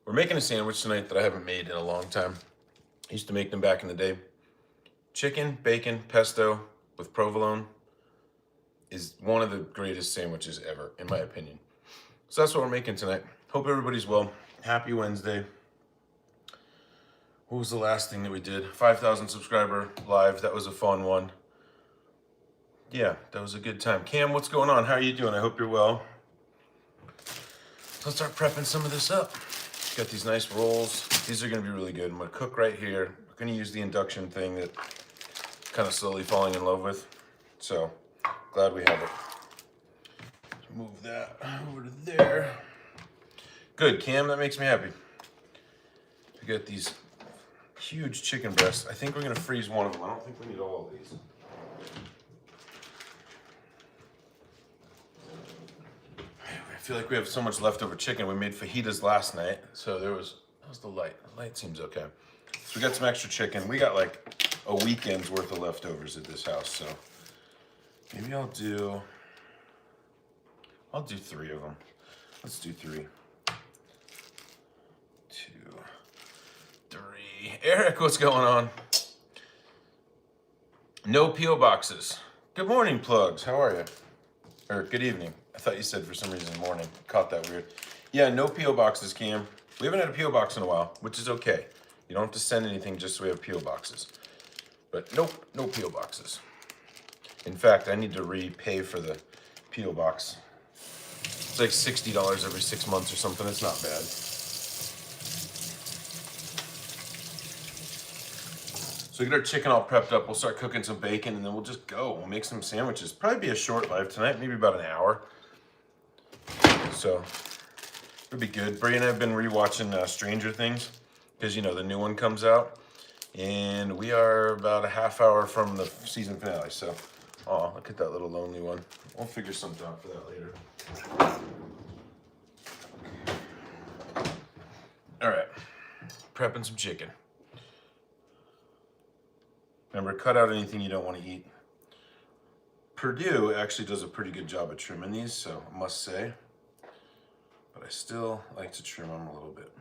We're making a sandwich tonight that I haven't made in a long time. I used to make them back in the day. Chicken, bacon, pesto with provolone is one of the greatest sandwiches ever, in my opinion. So that's what we're making tonight. Hope everybody's well. Happy Wednesday. What was the last thing that we did? 5,000 subscriber live. That was a fun one. Yeah, that was a good time. Cam, what's going on? How are you doing? I hope you're well. Let's start prepping some of this up. Got these nice rolls. These are gonna be really good. I'm gonna cook right here. We're gonna use the induction thing that I'm kind of slowly falling in love with. So glad we have it. Move that over to there. Good, Cam, that makes me happy. We got these huge chicken breasts. I think we're gonna freeze one of them. I don't think we need all of these. I feel like we have so much leftover chicken. We made fajitas last night, so how's the light? The light seems okay. So we got some extra chicken. We got like a weekend's worth of leftovers at this house, so maybe I'll do 3 of them. Let's do 3. 2, 3. Eric, what's going on? No P.O. boxes. Good morning, plugs. How are you? Or good evening. I thought you said for some reason morning. Caught that weird. Yeah, no P.O. boxes, Cam. We haven't had a P.O. box in a while, which is okay. You don't have to send anything just so we have P.O. boxes. But nope, no P.O. boxes. In fact, I need to repay for the P.O. box. It's like $60 every 6 months or something. It's not bad. So we get our chicken all prepped up. We'll start cooking some bacon and then we'll just go. We'll make some sandwiches. Probably be a short live tonight, maybe about an hour. So it'll be good. Brie and I have been rewatching Stranger Things because, you know, the new one comes out. And we are about a half hour from the season finale. So, oh, look at that little lonely one. We'll figure something out for that later. All right, prepping some chicken. Remember, cut out anything you don't want to eat. Purdue actually does a pretty good job at trimming these, so I must say. But I still like to trim them a little bit.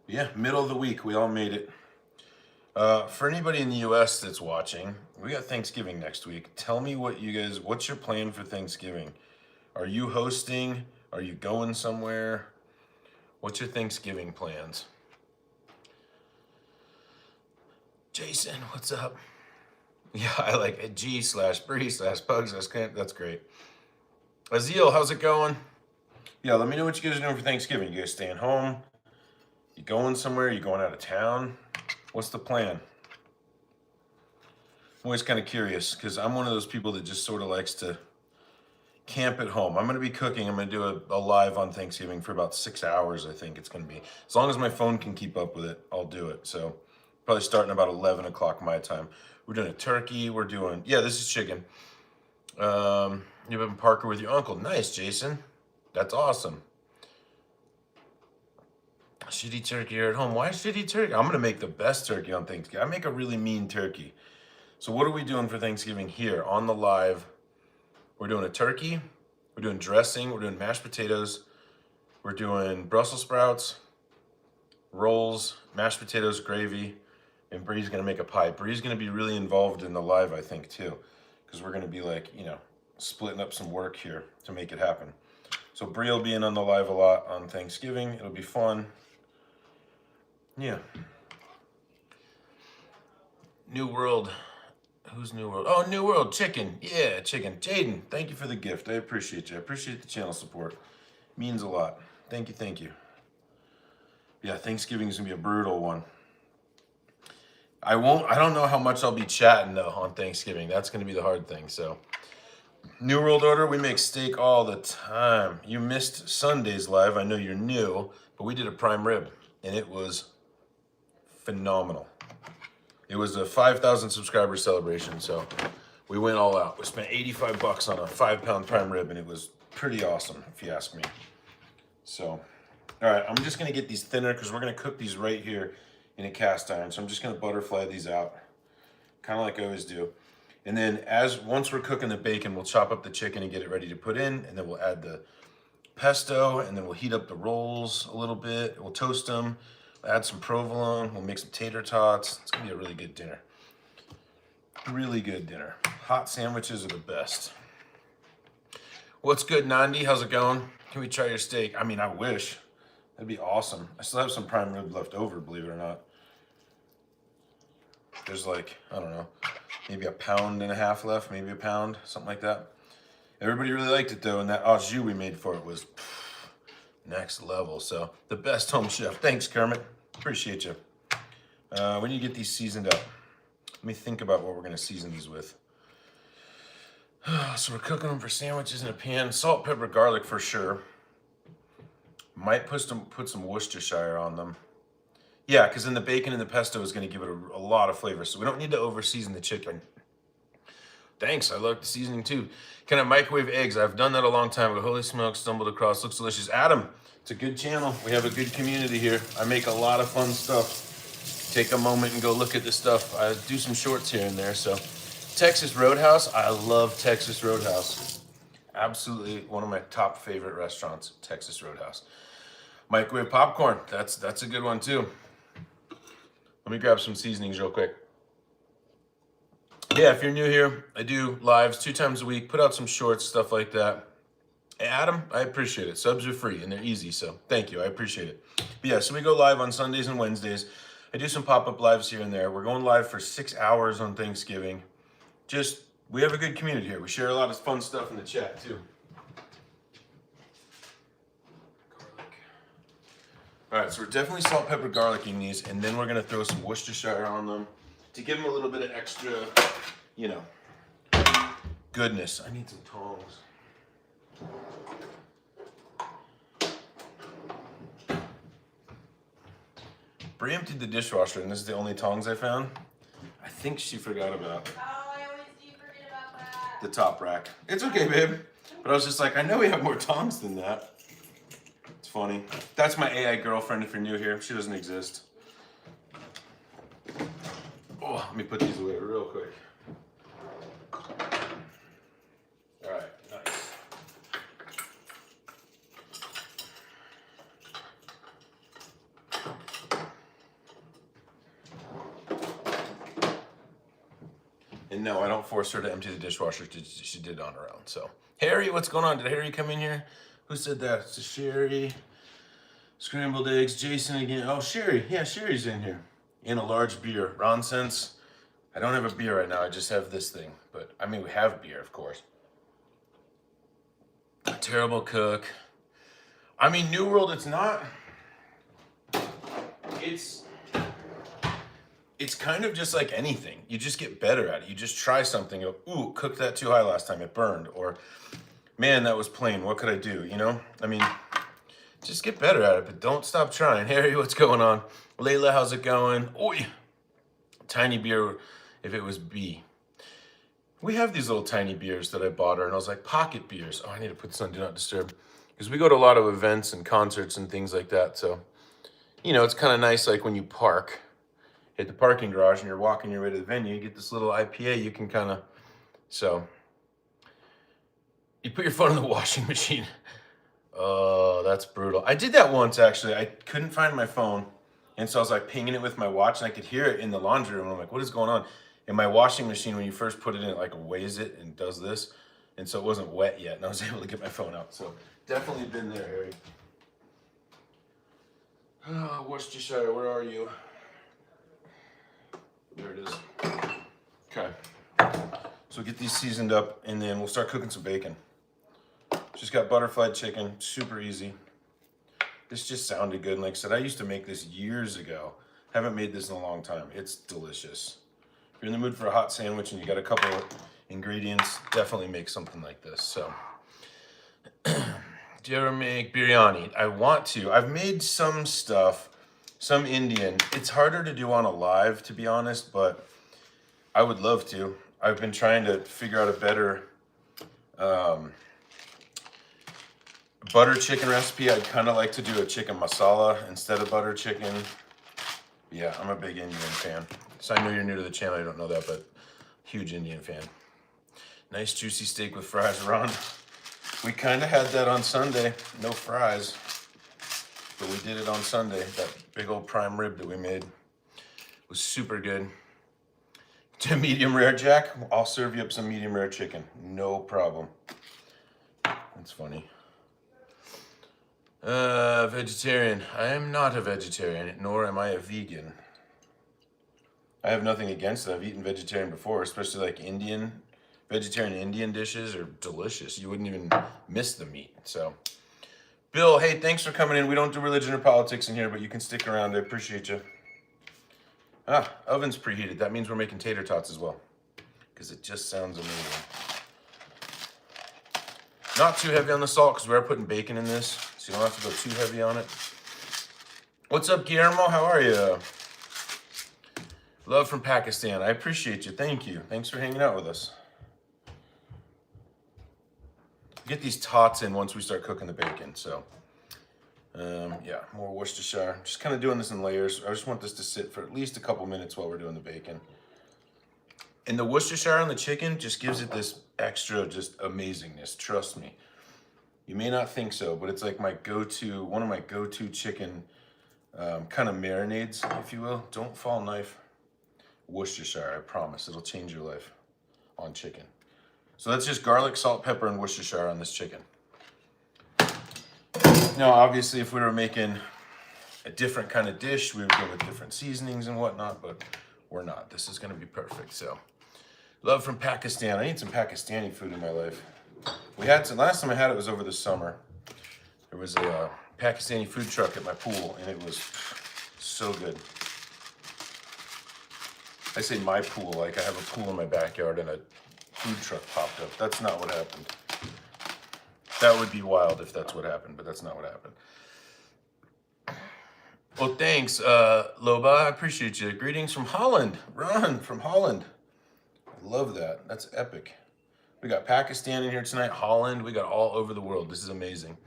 Yeah, middle of the week, we all made it. For anybody in the US that's watching, we got Thanksgiving next week. Tell me what's your plan for Thanksgiving? Are you hosting? Are you going somewhere? What's your Thanksgiving plans? Jason, what's up? Yeah, I like it. G/Bree/Pug/Camp. That's great. Azil, how's it going? Yeah, let me know what you guys are doing for Thanksgiving. You guys staying home? You going somewhere? You going out of town? What's the plan? I'm always kind of curious because I'm one of those people that just sort of likes to camp at home. I'm going to be cooking. I'm going to do a live on Thanksgiving for about 6 hours, I think it's going to be. As long as my phone can keep up with it, I'll do it. So probably starting about 11 o'clock my time. We're doing a turkey. Yeah, this is chicken. You've been Parker with your uncle. Nice, Jason. That's awesome. Shitty turkey here at home. Why shitty turkey? I'm going to make the best turkey on Thanksgiving. I make a really mean turkey. So what are we doing for Thanksgiving here on the live? We're doing a turkey. We're doing dressing. We're doing mashed potatoes. We're doing Brussels sprouts, rolls, mashed potatoes, gravy, and Bree's going to make a pie. Bree's going to be really involved in the live, I think, too, because we're going to be like, you know, splitting up some work here to make it happen. So Bree will be in on the live a lot on Thanksgiving. It'll be fun. Yeah. New World. Who's New World? Oh, New World. Chicken. Yeah, chicken. Jaden, thank you for the gift. I appreciate you. I appreciate the channel support. It means a lot. Thank you, thank you. Yeah, Thanksgiving is going to be a brutal one. I don't know how much I'll be chatting, though, on Thanksgiving. That's going to be the hard thing, so. New World Order, we make steak all the time. You missed Sunday's live. I know you're new, but we did a prime rib, and it was phenomenal. It was a 5,000 subscriber celebration, so we went all out. We spent $85 on a 5-pound prime rib, and it was pretty awesome, if you ask me. So, all right, I'm just gonna get these thinner because we're gonna cook these right here in a cast iron. So I'm just gonna butterfly these out, kind of like I always do. And then once we're cooking the bacon, we'll chop up the chicken and get it ready to put in, and then we'll add the pesto, and then we'll heat up the rolls a little bit. We'll toast them, add some provolone, we'll make some tater tots. It's gonna be a really good dinner. Really good dinner. Hot sandwiches are the best. What's good, Nandi? How's it going? Can we try your steak? I mean, I wish. That'd be awesome. I still have some prime rib left over, believe it or not. There's like, I don't know, maybe 1.5 pounds left, maybe a pound, something like that. Everybody really liked it though, and that au jus we made for it was next level. So the best home chef. Thanks, Kermit. Appreciate you. When you get these seasoned up, let me think about what we're gonna season these with. So we're cooking them for sandwiches in a pan. Salt, pepper, garlic for sure. Might put some Worcestershire on them. Yeah, because then the bacon and the pesto is going to give it a lot of flavor. So we don't need to over season the chicken. Thanks, I like the seasoning too. Can I microwave eggs? I've done that a long time ago. Holy smokes, stumbled across. Looks delicious. Adam, it's a good channel. We have a good community here. I make a lot of fun stuff. Take a moment and go look at the stuff. I do some shorts here and there. So Texas Roadhouse, I love Texas Roadhouse. Absolutely one of my top favorite restaurants, Texas Roadhouse. Microwave popcorn, that's a good one too. Let me grab some seasonings real quick. Yeah, if you're new here, I do lives 2 times a week, put out some shorts, stuff like that. Hey, Adam, I appreciate it. Subs are free and they're easy, so thank you, I appreciate it. But yeah, so we go live on Sundays and Wednesdays. I do some pop-up lives here and there. We're going live for 6 hours on Thanksgiving. We have a good community here. We share a lot of fun stuff in the chat too. All right, so we're definitely salt, pepper, garlicing these, and then we're gonna throw some Worcestershire on them to give them a little bit of extra, you know, goodness. I need some tongs. Brie emptied the dishwasher, and this is the only tongs I found. I think she forgot about I always do forget about that. the top rack. It's okay, babe. But I was just like, I know we have more tongs than that. It's funny. That's my AI girlfriend if you're new here. She doesn't exist. Oh, let me put these away real quick. All right, nice. And no, I don't force her to empty the dishwasher. She did it on her own. So, Harry, what's going on? Did Harry come in here? Who said that? It's Sherry. Scrambled eggs. Jason again. Oh, Sherry. Yeah, Sherry's in here. In a large beer. Nonsense. I don't have a beer right now. I just have this thing. But, I mean, we have beer, of course. A terrible cook. I mean, New World, it's not... It's kind of just like anything. You just get better at it. You just try something. You go, ooh, cooked that too high last time. It burned. Or, man, that was plain. What could I do? You know? I mean, just get better at it, but don't stop trying. Harry, what's going on? Layla, how's it going? Oi! Tiny beer, if it was B. We have these little tiny beers that I bought her, and I was like, pocket beers. Oh, I need to put this on Do Not Disturb. Because we go to a lot of events and concerts and things like that. So, you know, it's kind of nice, like when you park at the parking garage and you're walking your way to the venue, you get this little IPA you can kind of, so. You put your phone in the washing machine. Oh, that's brutal. I did that once, actually. I couldn't find my phone. And so I was like pinging it with my watch, and I could hear it in the laundry room. I'm like, what is going on? And my washing machine, when you first put it in, it like weighs it and does this. And so it wasn't wet yet, and I was able to get my phone out. So definitely been there, Harry. Oh, Worcestershire, where are you? There it is. Okay. So get these seasoned up, and then we'll start cooking some bacon. Just got butterflied chicken, super easy. This just sounded good. And like I said, I used to make this years ago. Haven't made this in a long time. It's delicious. If you're in the mood for a hot sandwich and you got a couple of ingredients, definitely make something like this. So, do you ever make biryani? I want to. I've made some stuff, some Indian. It's harder to do on a live, to be honest, but I would love to. I've been trying to figure out a better butter chicken recipe. I'd kind of like to do a chicken masala instead of butter chicken. Yeah, I'm a big Indian fan. So I know you're new to the channel, you don't know that, but huge Indian fan. Nice juicy steak with fries, Ron. We kind of had that on Sunday. No fries. But we did it on Sunday. That big old prime rib that we made was super good. To medium rare, Jack? I'll serve you up some medium rare chicken. No problem. That's funny. Vegetarian. I am not a vegetarian, nor am I a vegan. I have nothing against it. I've eaten vegetarian before, especially like vegetarian Indian dishes are delicious. You wouldn't even miss the meat. So, Bill, hey, thanks for coming in. We don't do religion or politics in here, but you can stick around. I appreciate you. Oven's preheated. That means we're making tater tots as well, because it just sounds amazing. Not too heavy on the salt, because we are putting bacon in this, so you don't have to go too heavy on it. What's up, Guillermo? How are you? Love from Pakistan. I appreciate you. Thank you. Thanks for hanging out with us. Get these tots in once we start cooking the bacon. So, yeah, more Worcestershire. Just kind of doing this in layers. I just want this to sit for at least a couple minutes while we're doing the bacon. And the Worcestershire on the chicken just gives it this extra just amazingness. Trust me. You may not think so, but it's like my go-to, one of my go-to chicken kind of marinades, if you will. Don't fall knife. Worcestershire, I promise. It'll change your life on chicken. So that's just garlic, salt, pepper, and Worcestershire on this chicken. Now, obviously, if we were making a different kind of dish, we would go with different seasonings and whatnot, but we're not. This is going to be perfect. So, love from Pakistan. I need some Pakistani food in my life. We had some, last time I had it was over the summer. There was a Pakistani food truck at my pool, and it was so good. I say my pool, like I have a pool in my backyard and a food truck popped up. That's not what happened. That would be wild if that's what happened, but that's not what happened. Well, thanks, Loba. I appreciate you. Greetings from Holland. Ron from Holland. I love that. That's epic. We got Pakistan in here tonight, Holland. We got all over the world. This is amazing.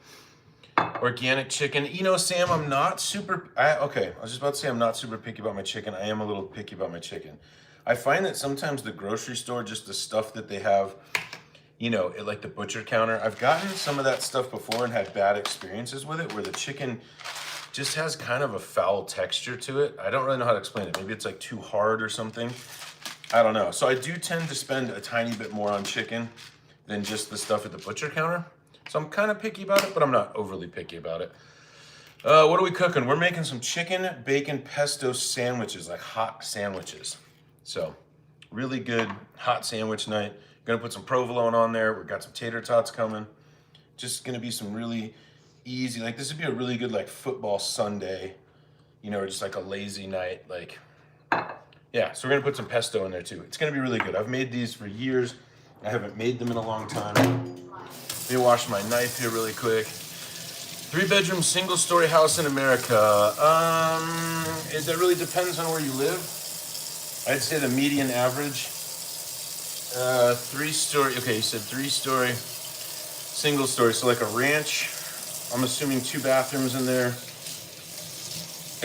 Organic chicken. You know, Sam, I'm not super... okay, I was just about to say I'm not super picky about my chicken. I am a little picky about my chicken. I find that sometimes the grocery store, just the stuff that they have, you know, at like the butcher counter, I've gotten some of that stuff before and had bad experiences with it, where the chicken just has kind of a foul texture to it. I don't really know how to explain it. Maybe it's like too hard or something. I don't know. So I do tend to spend a tiny bit more on chicken than just the stuff at the butcher counter. So I'm kind of picky about it, but I'm not overly picky about it. What are we cooking? We're making some chicken bacon pesto sandwiches, like hot sandwiches. So really good hot sandwich night. Gonna put some provolone on there. We've got some tater tots coming. Just gonna be some really easy, like this would be a really good like football Sunday, you know, or just like a lazy night. Like, yeah, so we're gonna put some pesto in there too. It's gonna be really good. I've made these for years. I haven't made them in a long time. Let me wash my knife here really quick. 3-bedroom, single-story house in America. That really depends on where you live. I'd say the median average, 3-story. Okay, you said 3-story, single-story. So like a ranch. I'm assuming 2 bathrooms in there.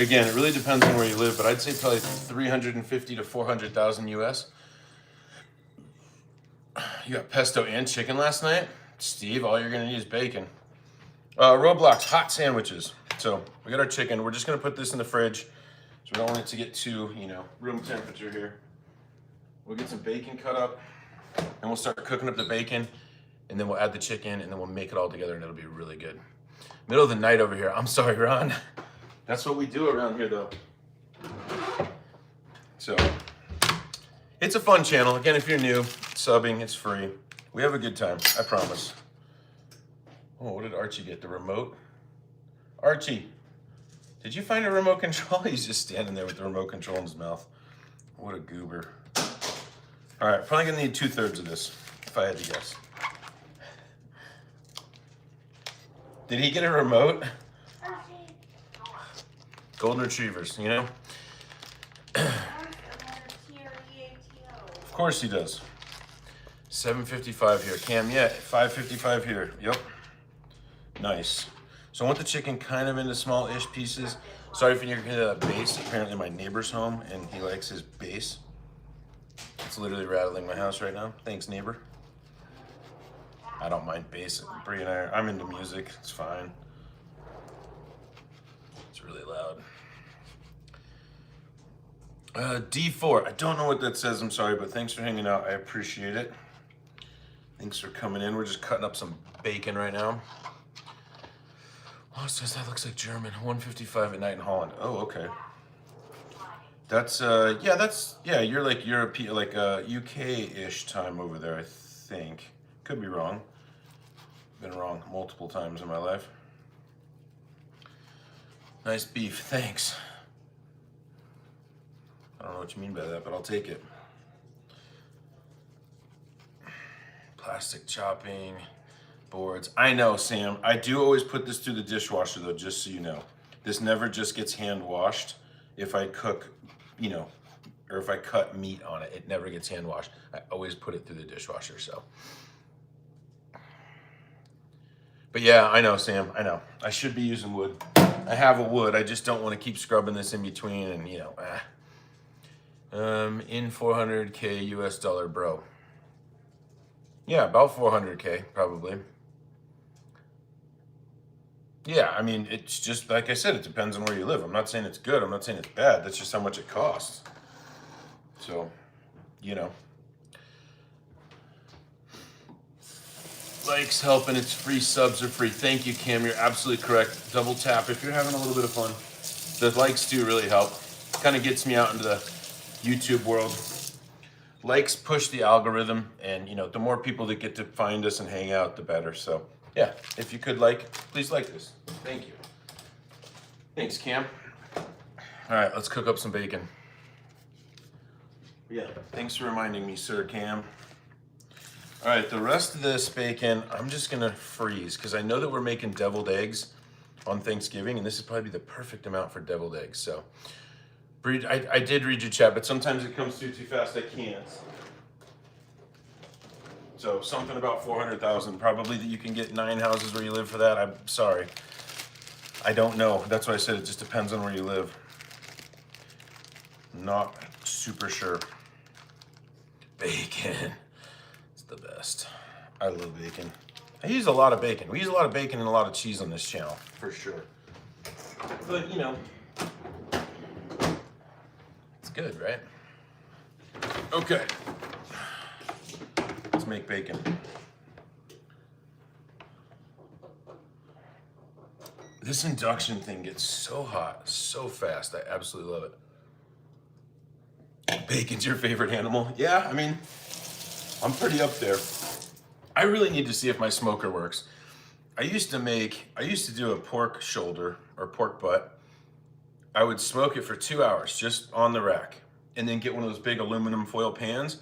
Again, it really depends on where you live, but I'd say probably 350 to 400,000 US. You got pesto and chicken last night? Steve, all you're gonna need is bacon. Roblox, hot sandwiches. So we got our chicken. We're just gonna put this in the fridge. So we don't want it to get too, you know, room temperature here. We'll get some bacon cut up and we'll start cooking up the bacon, and then we'll add the chicken, and then we'll make it all together, and it'll be really good. Middle of the night over here. I'm sorry, Ron. That's what we do around here though. So it's a fun channel. Again, if you're new, subbing, it's free. We have a good time, I promise. Oh, what did Archie get? The remote? Archie, did you find a remote control? He's just standing there with the remote control in his mouth. What a goober. All right, probably gonna need 2/3 of this, if I had to guess. Did he get a remote? Golden retrievers, you know? Of course he does. 7:55 here. Cam, yeah, 5:55 here. Yep. Nice. So I want the chicken kind of into small-ish pieces. Sorry if you can hear that bass. Apparently my neighbor's home and he likes his bass. It's literally rattling my house right now. Thanks, neighbor. I don't mind bass. Brie and I'm into music. It's fine. It's really loud. D4. I don't know what that says. I'm sorry, but thanks for hanging out. I appreciate it. Thanks for coming in. We're just cutting up some bacon right now. Oh, it says that looks like German. 1:55 at night in Holland. Oh, okay. That's yeah. You're like European, like UK-ish time over there. I think. Could be wrong. Been wrong multiple times in my life. Nice beef. Thanks. I don't know what you mean by that, but I'll take it. Plastic chopping boards. I know, Sam. I do always put this through the dishwasher, though, just so you know. This never just gets hand washed. If I cook, or if I cut meat on it, it never gets hand washed. I always put it through the dishwasher, so. But yeah, I know, Sam. I know. I should be using wood. I have a wood. I just don't want to keep scrubbing this in between and, in 400K US dollar, bro. Yeah, about 400K, probably. Yeah, I mean, it's just, like I said, it depends on where you live. I'm not saying it's good. I'm not saying it's bad. That's just how much it costs. So, Likes help and it's free. Subs are free. Thank you, Cam. You're absolutely correct. Double tap if you're having a little bit of fun. The likes do really help. Kind of gets me out into the YouTube world. Likes push the algorithm, and the more people that get to find us and hang out, the better. So yeah, if you could please like this. Thank you. Thanks, Cam. All right, let's cook up some bacon. Yeah, thanks for reminding me, Sir Cam. All right, the rest of this bacon, I'm just gonna freeze because I know that we're making deviled eggs on Thanksgiving, and this is probably the perfect amount for deviled eggs. So, I did read your chat, but sometimes it comes through too fast. I can't. So something about 400,000, probably that you can get 9 houses where you live for that. I'm sorry, I don't know. That's why I said it just depends on where you live. Not super sure. Bacon. The best. I love bacon. I use a lot of bacon. We use a lot of bacon and a lot of cheese on this channel, for sure. But, it's good, right? Okay. Let's make bacon. This induction thing gets so hot, so fast. I absolutely love it. Bacon's your favorite animal? Yeah, I mean, I'm pretty up there. I really need to see if my smoker works. I used to do a pork shoulder or pork butt. I would smoke it for 2 hours just on the rack and then get one of those big aluminum foil pans,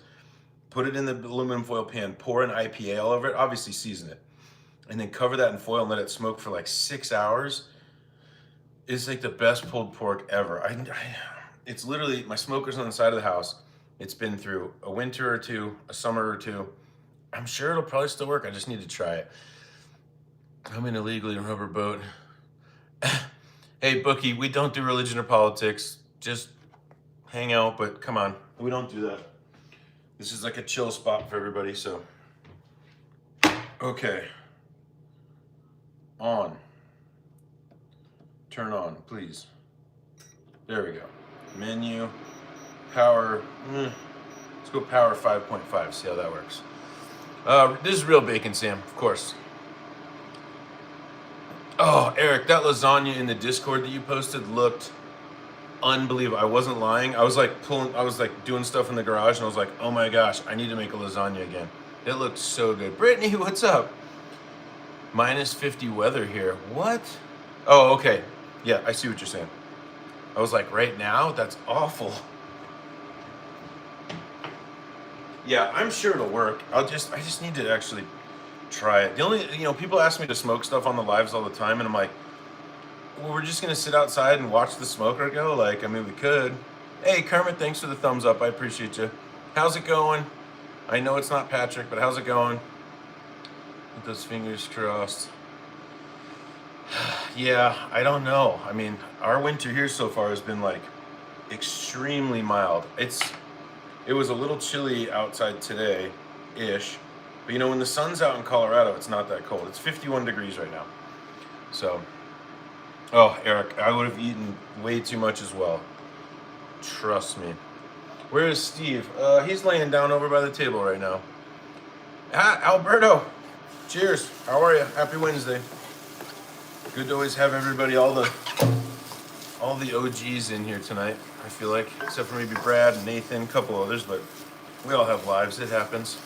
put it in the aluminum foil pan, pour an IPA all over it, obviously season it, and then cover that in foil and let it smoke for like 6 hours. It's like the best pulled pork ever. It's literally, my smoker's on the side of the house. It's been through a winter or two, a summer or two. I'm sure it'll probably still work. I just need to try it. I'm in a legally rubber boat. Hey, Bookie, we don't do religion or politics. Just hang out, but come on. We don't do that. This is like a chill spot for everybody, so. Okay. On. Turn on, please. There we go. Menu. Power. Let's go power 5.5. See how that works. This is real bacon, Sam, of course. Oh, Eric, that lasagna in the Discord that you posted looked unbelievable. I wasn't lying. I was like doing stuff in the garage, and I was like, oh my gosh, I need to make a lasagna again. It looked so good. Brittany, what's up? Minus 50 weather here. What? Oh, okay. Yeah, I see what you're saying. I was like, right now? That's awful. Yeah, I'm sure it'll work. I just need to actually try it. The only, people ask me to smoke stuff on the lives all the time, and I'm like, well, we're just gonna sit outside and watch the smoker go? Like, I mean, we could. Hey, Kermit, thanks for the thumbs up. I appreciate you. How's it going? I know it's not Patrick, but how's it going? With those fingers crossed. Yeah, I don't know. I mean, our winter here so far has been like extremely mild. It was a little chilly outside today-ish. But you know, when the sun's out in Colorado, it's not that cold. It's 51 degrees right now. So, oh, Eric, I would have eaten way too much as well. Trust me. Where is Steve? He's laying down over by the table right now. Ah, Alberto. Cheers. How are you? Happy Wednesday. Good to always have everybody, all the OGs in here tonight. I feel like, except for maybe Brad and Nathan, a couple others, but we all have lives. It happens.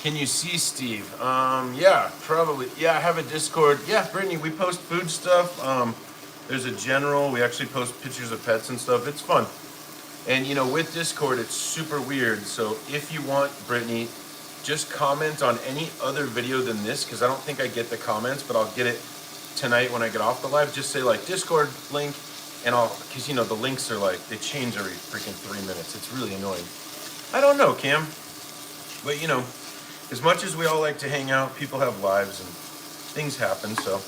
Can you see Steve? Yeah, probably. Yeah, I have a Discord. Yeah, Brittany, we post food stuff. There's a general. We actually post pictures of pets and stuff. It's fun. And you know, with Discord, it's super weird. So if you want, Brittany, just comment on any other video than this, because I don't think I get the comments, but I'll get it tonight when I get off the live. Just say like Discord link, and because you know, the links are like, they change every freaking 3 minutes. It's really annoying. I don't know, Cam. But you know, as much as we all like to hang out, people have lives and things happen, so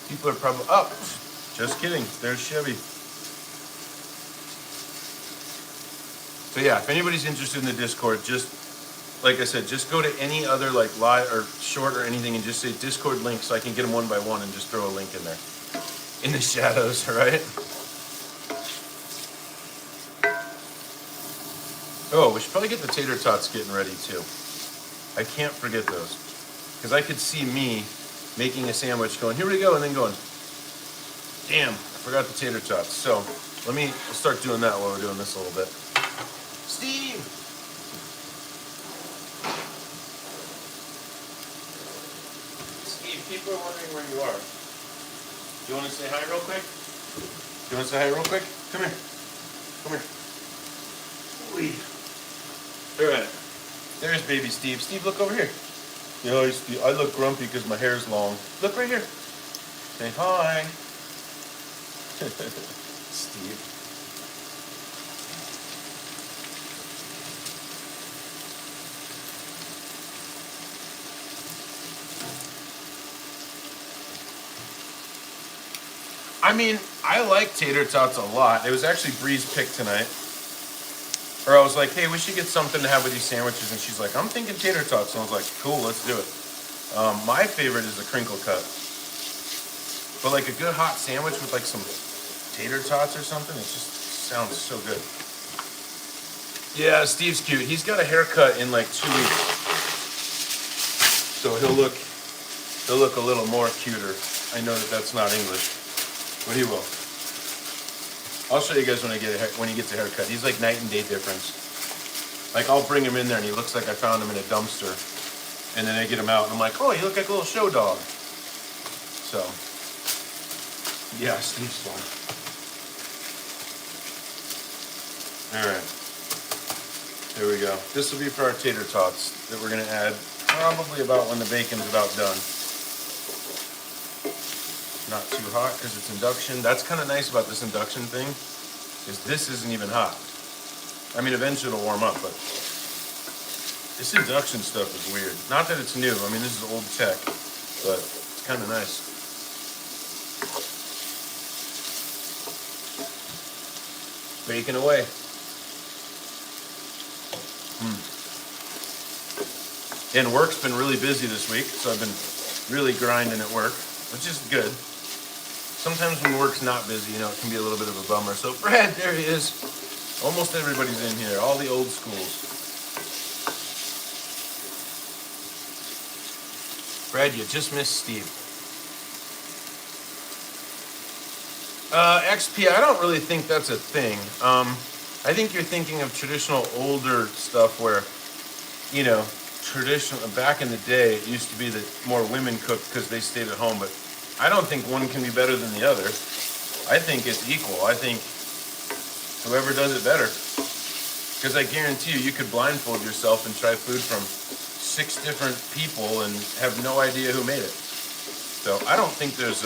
people are probably, oh, just kidding, there's Chevy. So yeah, if anybody's interested in the Discord, just, like I said, just go to any other like live or short or anything and just say Discord link so I can get them one by one and just throw a link in there. In the shadows, right? Oh, we should probably get the tater tots getting ready too. I can't forget those. Because I could see me making a sandwich going, here we go, and then going, damn, I forgot the tater tots. So we'll start doing that while we're doing this a little bit. Steve! Steve, people are wondering where you are. Do you want to say hi real quick? Do you want to say hi real quick? Come here. Come here. Wee. All right. There's baby Steve. Steve, look over here. Yeah, Steve. I look grumpy because my hair's long. Look right here. Say hi. Steve. I mean, I like tater tots a lot. It was actually Bree's pick tonight. Or I was like, hey, we should get something to have with these sandwiches. And she's like, I'm thinking tater tots. And I was like, cool, let's do it. My favorite is the crinkle cut. But like a good hot sandwich with like some tater tots or something, it just sounds so good. Yeah, Steve's cute. He's got a haircut in like 2 weeks. So he'll look a little more cuter. I know that that's not English, but he will. I'll show you guys when he gets a haircut. He's like night and day difference. Like I'll bring him in there and he looks like I found him in a dumpster. And then I get him out and I'm like, oh, you look like a little show dog. So, yeah, Steve's fun. All right, there we go. This will be for our tater tots that we're gonna add probably about when the bacon's about done. Not too hot because it's induction. That's kind of nice about this induction thing, is this isn't even hot. I mean, eventually it'll warm up, but this induction stuff is weird. Not that it's new. I mean, this is old tech, but it's kind of nice. Bacon away. And work's been really busy this week, so I've been really grinding at work, which is good. Sometimes when work's not busy, you know, it can be a little bit of a bummer. So Brad, there he is. Almost everybody's in here, all the old schools. Brad, you just missed Steve. XP, I don't really think that's a thing. I think you're thinking of traditional older stuff where, you know, traditional, back in the day, it used to be that more women cooked because they stayed at home, but I don't think one can be better than the other. I think it's equal. I think whoever does it better. Because I guarantee you could blindfold yourself and try food from 6 different people and have no idea who made it. So I don't think there's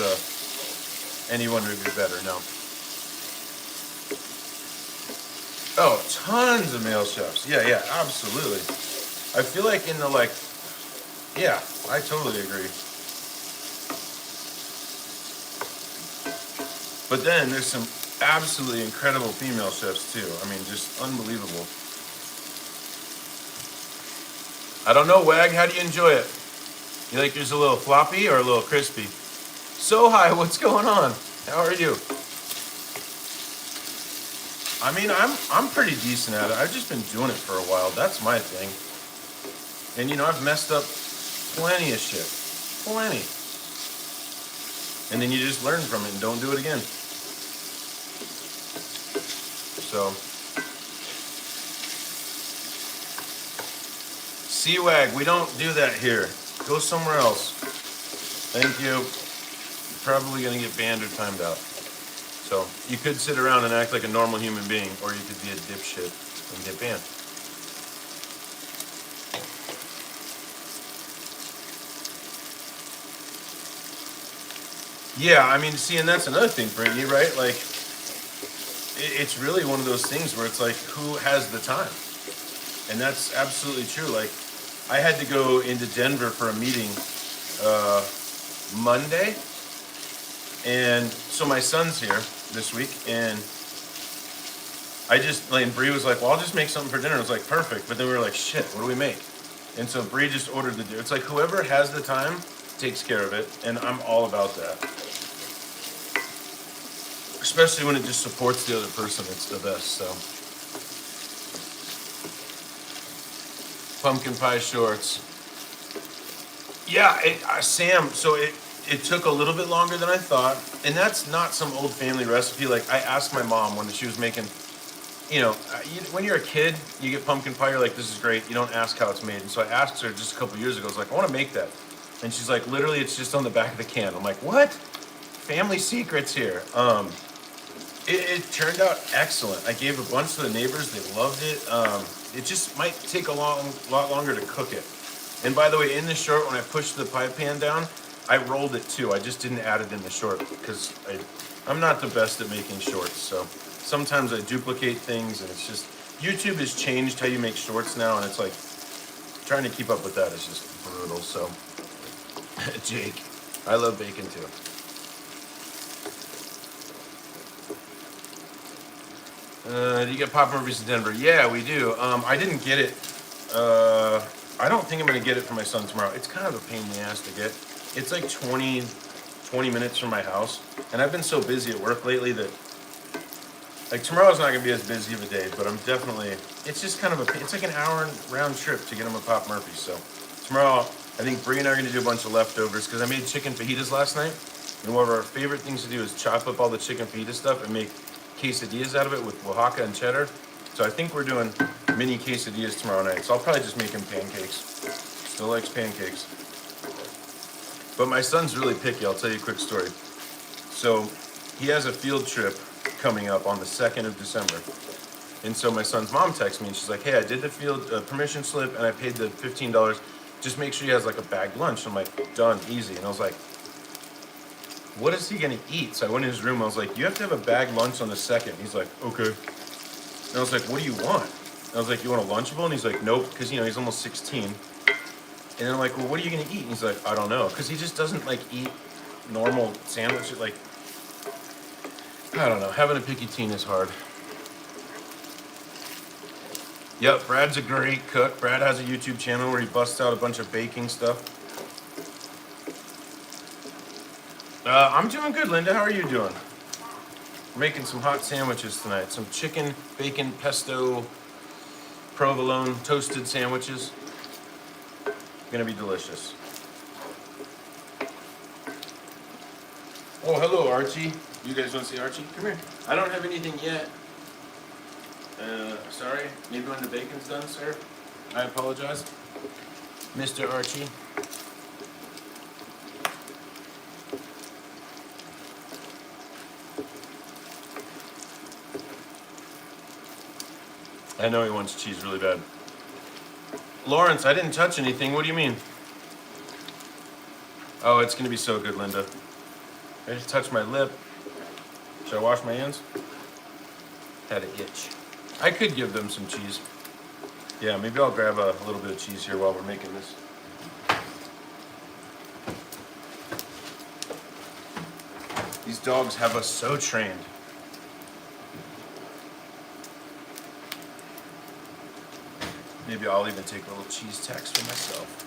anyone who would be better, no. Oh, tons of male chefs. Yeah, absolutely. I feel like in the yeah, I totally agree. But then there's some absolutely incredible female chefs too. I mean, just unbelievable. I don't know, Wag. How do you enjoy it? You like yours a little floppy or a little crispy? So hi, what's going on? How are you? I mean, I'm pretty decent at it. I've just been doing it for a while. That's my thing. And you know, I've messed up plenty of shit. Plenty. And then you just learn from it and don't do it again. So, C-Wag, we don't do that here. Go somewhere else. Thank you. You're probably gonna get banned or timed out. So, you could sit around and act like a normal human being, or you could be a dipshit and get banned. Yeah, I mean, see, and that's another thing, Brittany, right? Like, it's really one of those things where it's like, who has the time? And that's absolutely true. Like, I had to go into Denver for a meeting Monday, and so my son's here this week, and I just, like, and Bree was like, well, I'll just make something for dinner. I was like, perfect. But then we were like, shit, what do we make? And so Bree just ordered the dinner. It's like whoever has the time takes care of it, and I'm all about that. Especially when it just supports the other person, it's the best, so. Pumpkin pie shorts. Yeah, Sam, so it took a little bit longer than I thought, and that's not some old family recipe. Like, I asked my mom when she was making, you know, when you're a kid, you get pumpkin pie, you're like, this is great. You don't ask how it's made. And so I asked her just a couple years ago, I was like, I want to make that. And she's like, literally, it's just on the back of the can. I'm like, what? Family secrets here. It turned out excellent. I gave a bunch to the neighbors. They loved it. It just might take a lot longer to cook it. And by the way, in the short, when I pushed the pie pan down, I rolled it too. I just didn't add it in the short because I'm not the best at making shorts. So sometimes I duplicate things, and it's just, YouTube has changed how you make shorts now, and it's like, trying to keep up with that is just brutal. So, Jake, I love bacon too. Do you get Pop Murphy's in Denver? Yeah, we do. I didn't get it. I don't think I'm going to get it for my son tomorrow. It's kind of a pain in the ass to get. It's like 20 minutes from my house. And I've been so busy at work lately that, like, tomorrow's not going to be as busy of a day, but I'm definitely, it's just kind of it's like an hour round trip to get him a Pop Murphy. So tomorrow, I think Bree and I are going to do a bunch of leftovers because I made chicken fajitas last night. And one of our favorite things to do is chop up all the chicken fajita stuff and make quesadillas out of it with Oaxaca and cheddar. So I think we're doing mini quesadillas tomorrow night. So I'll probably just make him pancakes. Still likes pancakes. But my son's really picky. I'll tell you a quick story. So he has a field trip coming up on the 2nd of December. And so my son's mom texts me and she's like, hey, I did the field permission slip and I paid the $15. Just make sure he has like a bagged lunch. I'm like, done, easy. And I was like, what is he gonna eat? So I went in his room, I was like, you have to have a bagged lunch on the 2nd. He's like, okay. And I was like, what do you want? And I was like, you want a Lunchable? And he's like, nope, because you know, he's almost 16. And then I'm like, well, what are you gonna eat? And he's like, I don't know. Because he just doesn't like eat normal sandwiches. Like, I don't know, having a picky teen is hard. Yep, Brad's a great cook. Brad has a YouTube channel where he busts out a bunch of baking stuff. I'm doing good, Linda. How are you doing? We're making some hot sandwiches tonight. Some chicken, bacon, pesto, provolone, toasted sandwiches. Gonna be delicious. Oh, hello, Archie. You guys want to see Archie? Come here. I don't have anything yet. Sorry. Maybe when the bacon's done, sir. I apologize. Mr. Archie. I know he wants cheese really bad. Lawrence, I didn't touch anything. What do you mean? Oh, it's gonna be so good, Linda. I just touched my lip. Should I wash my hands? Had an itch. I could give them some cheese. Yeah, maybe I'll grab a little bit of cheese here while we're making this. These dogs have us so trained. Maybe Maybe I'll even take a little cheese tax for myself.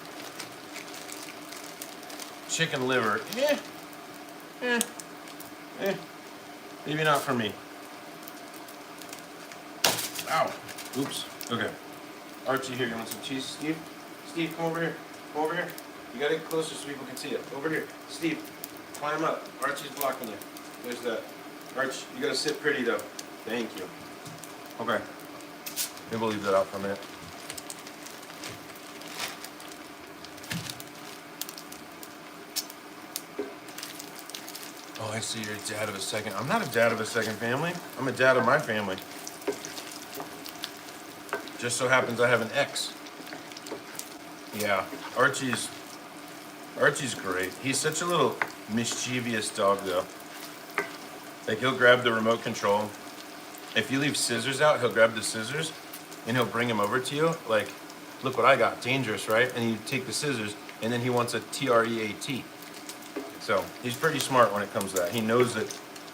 Chicken liver, maybe not for me. Ow, oops, okay. Archie, here, you want some cheese, Steve? Steve, come over here, come over here. You gotta get closer so people can see it. Over here, Steve, climb up. Archie's blocking you. There's that. Arch, you gotta sit pretty though. Thank you. Okay, maybe we'll leave that out for a minute. Oh, I see you're a dad of a second. I'm not a dad of a second family. I'm a dad of my family. Just so happens I have an ex. Yeah, Archie's great. He's such a little mischievous dog though. Like he'll grab the remote control. If you leave scissors out, he'll grab the scissors and he'll bring them over to you. Like, look what I got, dangerous, right? And you take the scissors and then he wants a TREAT. So he's pretty smart when it comes to that. He knows that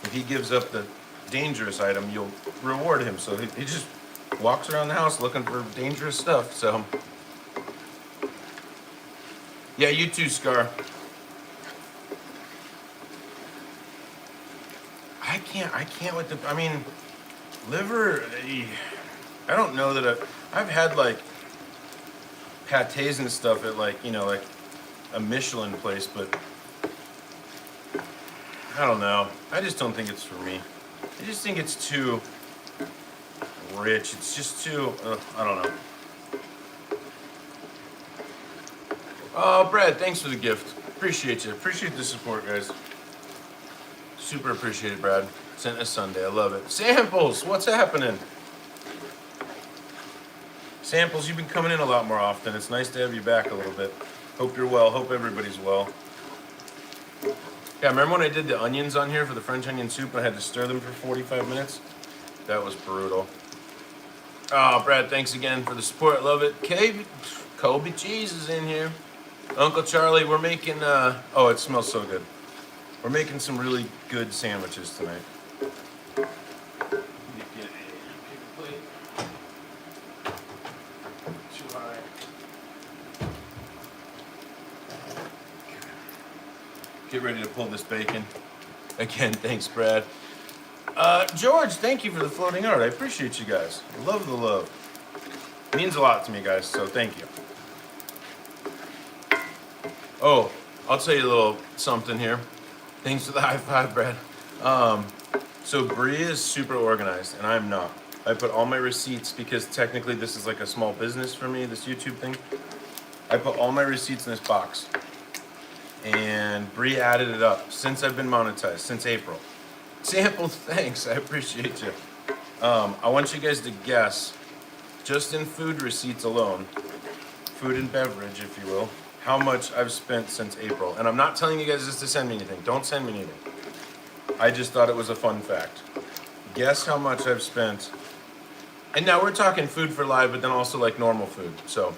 if he gives up the dangerous item, you'll reward him. So he just walks around the house looking for dangerous stuff. So yeah, you too, Scar. I can't with the, I mean, liver, I don't know that I've had like pâtés and stuff at like, you know, like a Michelin place, but I don't know. I just don't think it's for me. I just think it's too rich. It's just too, I don't know. Oh, Brad, thanks for the gift. Appreciate you. Appreciate the support, guys. Super appreciate it, Brad. Sent us Sunday. I love it. Samples, what's happening? Samples, you've been coming in a lot more often. It's nice to have you back a little bit. Hope you're well. Hope everybody's well. Yeah, remember when I did the onions on here for the French onion soup and I had to stir them for 45 minutes? That was brutal. Oh, Brad, thanks again for the support. I love it. Kobe cheese is in here. Uncle Charlie, we're making, oh, it smells so good. We're making some really good sandwiches tonight. Get a plate. Too high. Get ready to pull this bacon. Again, thanks, Brad. George, thank you for the floating art. I appreciate you guys. Love the love. It means a lot to me, guys, so thank you. Oh, I'll tell you a little something here. Thanks for the high five, Brad. So Bree is super organized, and I'm not. I put all my receipts, because technically this is like a small business for me, this YouTube thing. I put all my receipts in this box. And Bree added it up since I've been monetized, since April. Sample, thanks, I appreciate you. I want you guys to guess, just in food receipts alone, food and beverage, if you will, how much I've spent since April. And I'm not telling you guys just to send me anything. Don't send me anything. I just thought it was a fun fact. Guess how much I've spent. And now we're talking food for live, but then also like normal food. So,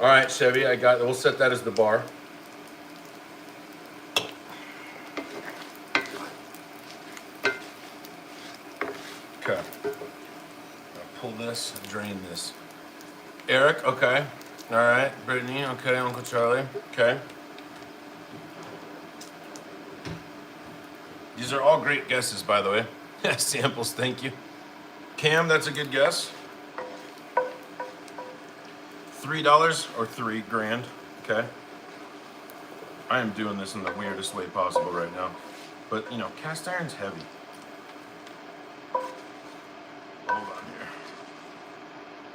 all right, Chevy, we'll set that as the bar. Okay. I'll pull this and drain this. Eric, okay. All right, Brittany, okay, Uncle Charlie, okay. These are all great guesses, by the way. Samples, thank you. Cam, that's a good guess. $3 or $3 grand, okay. I am doing this in the weirdest way possible right now. But, you know, cast iron's heavy. Hold on here.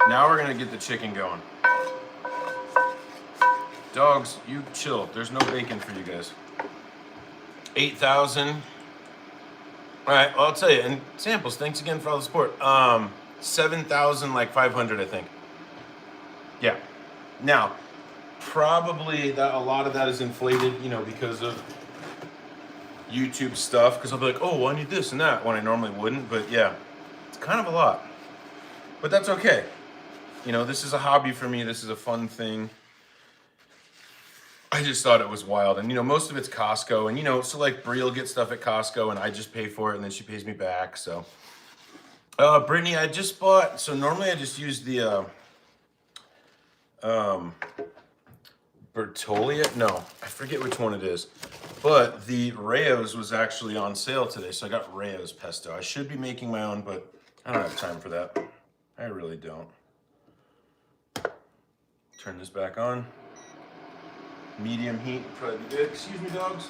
Now we're gonna get the chicken going. Dogs, you chill. There's no bacon for you guys. 8,000. All right, well, I'll tell you. And Samples, thanks again for all the support. 7,500, I think. Yeah. Now, probably that a lot of that is inflated, you know, because of YouTube stuff. Because I'll be like, oh, well, I need this and that when I normally wouldn't. But yeah, it's kind of a lot. But that's okay. You know, this is a hobby for me. This is a fun thing. I just thought it was wild. And, you know, most of it's Costco. And, you know, so like Brie will get stuff at Costco and I just pay for it and then she pays me back. So, Brittany, I just bought, so normally I just use the Bertolia? No, I forget which one it is. But the Rayo's was actually on sale today, so I got Rayo's pesto. I should be making my own, but I don't have time for that. I really don't. Turn this back on. Medium heat would probably be good. Excuse me, dogs.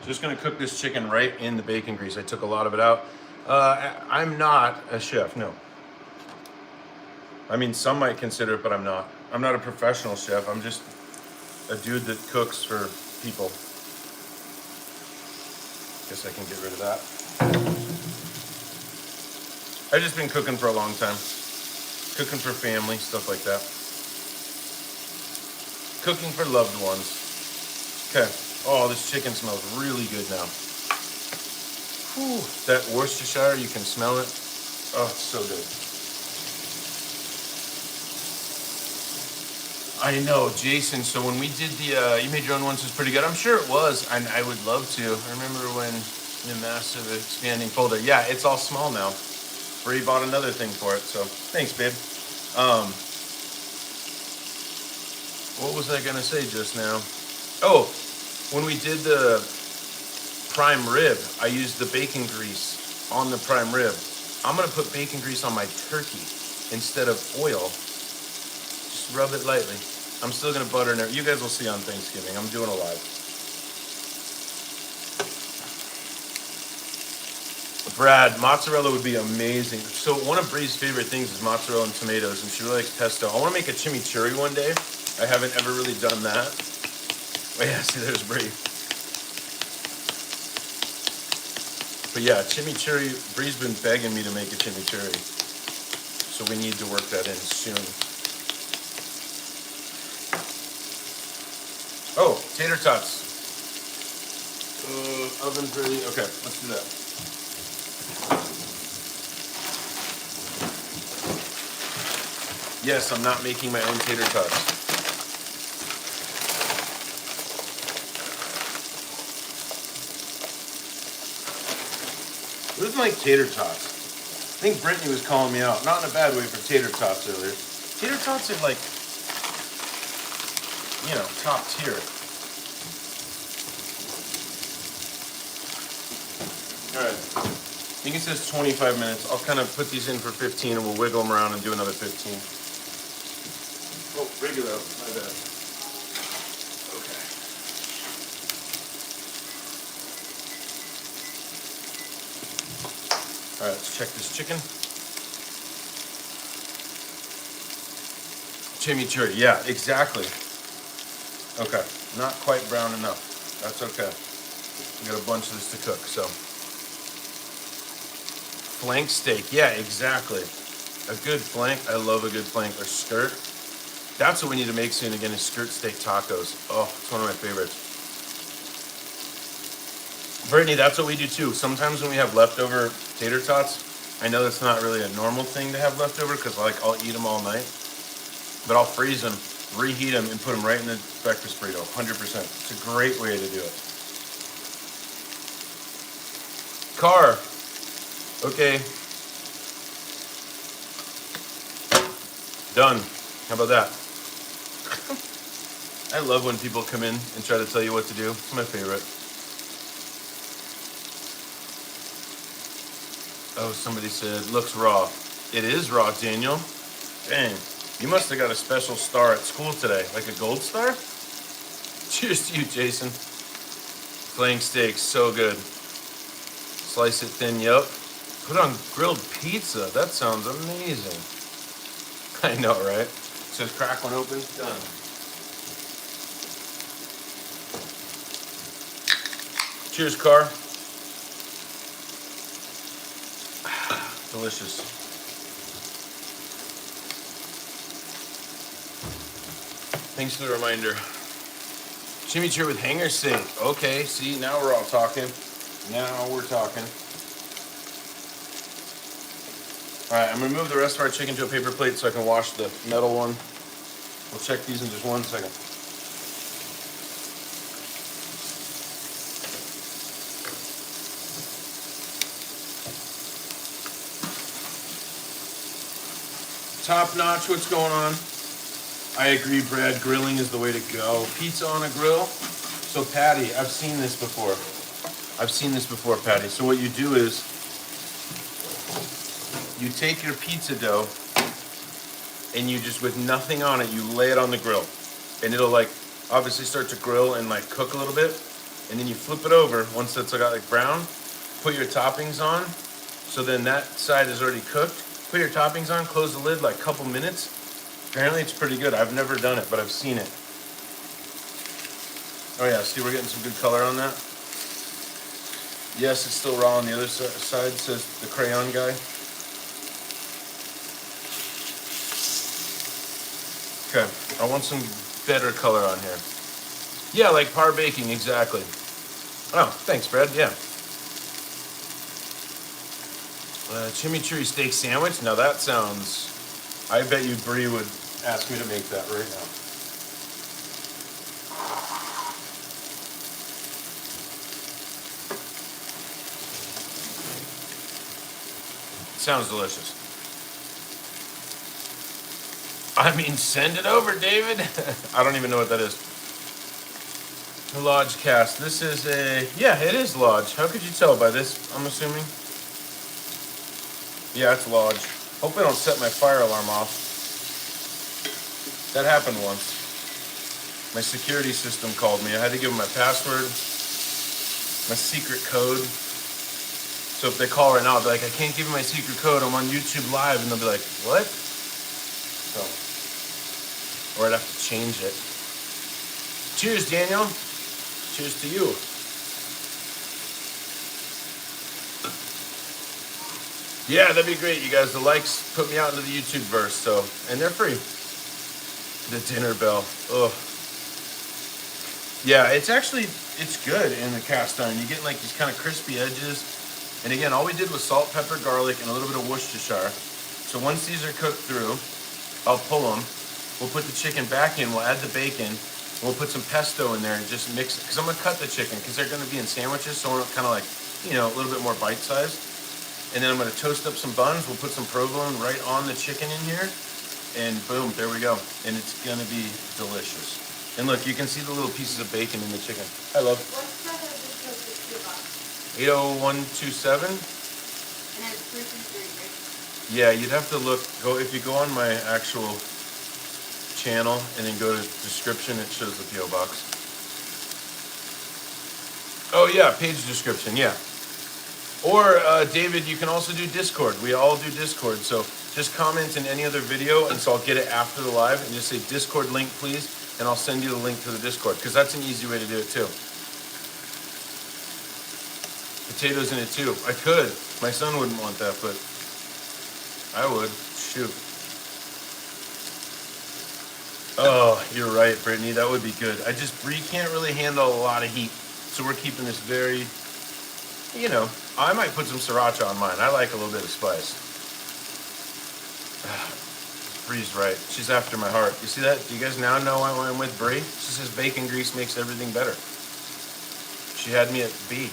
Just gonna cook this chicken right in the bacon grease. I took a lot of it out. I'm not a chef, no. I mean, some might consider it, but I'm not. I'm not a professional chef. I'm just a dude that cooks for people. Guess I can get rid of that. I've just been cooking for a long time. Cooking for family, stuff like that. Cooking for loved ones. Okay. Oh, this chicken smells really good now. Whew. That Worcestershire, you can smell it. Oh, it's so good. I know, Jason. So when we did the, you made your own ones was pretty good. I'm sure it was, and I would love to. I remember when the massive expanding folder. Yeah, it's all small now. Bree bought another thing for it, so thanks, babe. What was I gonna say just now? Oh, when we did the prime rib, I used the bacon grease on the prime rib. I'm gonna put bacon grease on my turkey instead of oil. Just rub it lightly. I'm still gonna butter it. You guys will see on Thanksgiving. I'm doing a live. Brad, mozzarella would be amazing. So one of Bree's favorite things is mozzarella and tomatoes, and she really likes pesto. I want to make a chimichurri one day. I haven't ever really done that. Oh yeah, see, there's Bree. But yeah, chimichurri. Bree's been begging me to make a chimichurri, so we need to work that in soon. Oh, tater tots. Oven's ready. Okay, let's do that. Yes, I'm not making my own tater tots. Who doesn't like tater tots? I think Brittany was calling me out. Not in a bad way for tater tots earlier. Tater tots are like, you know, top tier. Alright. I think it says 25 minutes. I'll kind of put these in for 15 and we'll wiggle them around and do another 15. Oh, regular, my bad. Okay. All right, let's check this chicken. Chimichurri, yeah, exactly. Okay, not quite brown enough. That's okay. We got a bunch of this to cook, so. Flank steak, yeah, exactly. A good flank, I love a good flank or skirt. That's what we need to make soon again is skirt steak tacos. Oh, it's one of my favorites. Brittany, that's what we do too. Sometimes when we have leftover tater tots, I know that's not really a normal thing to have leftover because like I'll eat them all night, but I'll freeze them, reheat them, and put them right in the breakfast burrito, 100%. It's a great way to do it. Car. Okay. Done. How about that? I love when people come in and try to tell you what to do. It's my favorite. Oh, somebody said, looks raw. It is raw, Daniel. Dang, you must have got a special star at school today, like a gold star? Cheers to you, Jason. Flank steak, so good. Slice it thin, yup. Put on grilled pizza, that sounds amazing. I know, right? Says crack one open, done. Cheers, car. Delicious. Thanks for the reminder. Chimichurri with hanger steak. Okay, see, now we're all talking. Now we're talking. All right, I'm gonna move the rest of our chicken to a paper plate so I can wash the metal one. We'll check these in just 1 second. Top notch, what's going on? I agree, Brad. Grilling is the way to go. Pizza on a grill. So, Patty, I've seen this before. Patty. So what you do is you take your pizza dough and you just, with nothing on it, you lay it on the grill. And it'll like obviously start to grill and like cook a little bit. And then you flip it over once it's got like brown. Put your toppings on. So then that side is already cooked. Put your toppings on, close the lid like a couple minutes. Apparently it's pretty good. I've never done it, but I've seen it. Oh yeah, see, we're getting some good color on that. Yes, it's still raw on the other side, says the crayon guy. Okay, I want some better color on here. Yeah, like par baking, exactly. Oh, thanks, Brad, yeah. Chimichurri steak sandwich, now that sounds, I bet you Brie would ask me to make that right now. Sounds delicious. I mean, send it over, David. I don't even know what that is. Lodge cast. This is a, yeah, it is Lodge. How could you tell by this, I'm assuming? Yeah, it's Lodge. Hope I don't set my fire alarm off. That happened once. My security system called me. I had to give them my password, my secret code. So if they call right now, I'll be like, I can't give you my secret code. I'm on YouTube Live. And they'll be like, what? So, or I'd have to change it. Cheers, Daniel. Cheers to you. Yeah, that'd be great, you guys. The likes put me out into the YouTube verse, so, and they're free. The dinner bell. Ugh. Yeah, it's actually, it's good in the cast iron. You get like these kind of crispy edges. And again, all we did was salt, pepper, garlic, and a little bit of Worcestershire. So once these are cooked through, I'll pull them. We'll put the chicken back in. We'll add the bacon. We'll put some pesto in there and just mix it. Because I'm going to cut the chicken because they're going to be in sandwiches. So we're kind of like, you know, a little bit more bite-sized. And then I'm going to toast up some buns. We'll put some provolone right on the chicken in here. And boom, there we go. And it's going to be delicious. And look, you can see the little pieces of bacon in the chicken. I love. What's the toasted kielbasa? 80127. And it's gluten-free, right? Yeah, you'd have to look, if you go on my actual channel and then go to description, it shows the P.O. box. Oh yeah, page description, yeah. Or David, you can also do Discord. We all do Discord, so just comment in any other video, and so I'll get it after the live, and just say Discord link, please, and I'll send you the link to the Discord, because that's an easy way to do it too. Potatoes in it too. I could. My son wouldn't want that, but I would. Shoot. Oh, you're right, Brittany. That would be good. Brie can't really handle a lot of heat, so we're keeping this very, you know, I might put some sriracha on mine. I like a little bit of spice. Brie's right. She's after my heart. You see that? Do you guys now know why I'm with Brie? She says bacon grease makes everything better. She had me at B.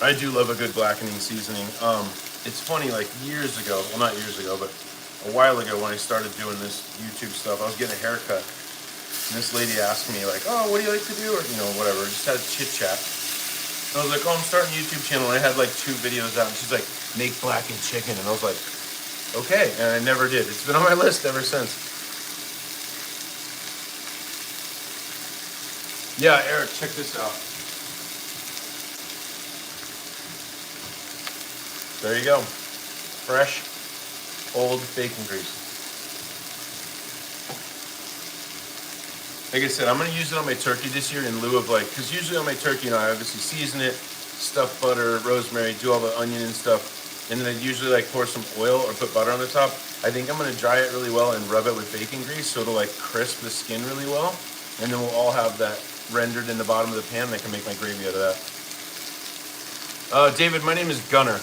I do love a good blackening seasoning. It's funny, like years ago, well not years ago, but a while ago when I started doing this YouTube stuff, I was getting a haircut. And this lady asked me like, oh, what do you like to do? Or, you know, whatever, just had a chit chat. And I was like, oh, I'm starting a YouTube channel. And I had like 2 videos out and she's like, make blackened chicken. And I was like, okay. And I never did. It's been on my list ever since. Yeah, Eric, check this out. There you go. Fresh, old bacon grease. Like I said, I'm going to use it on my turkey this year in lieu of like, because usually on my turkey, you know, I obviously season it, stuff butter, rosemary, do all the onion and stuff, and then I usually like pour some oil or put butter on the top. I think I'm going to dry it really well and rub it with bacon grease so it'll like crisp the skin really well, and then we'll all have that rendered in the bottom of the pan and I can make my gravy out of that. David, my name is Gunner.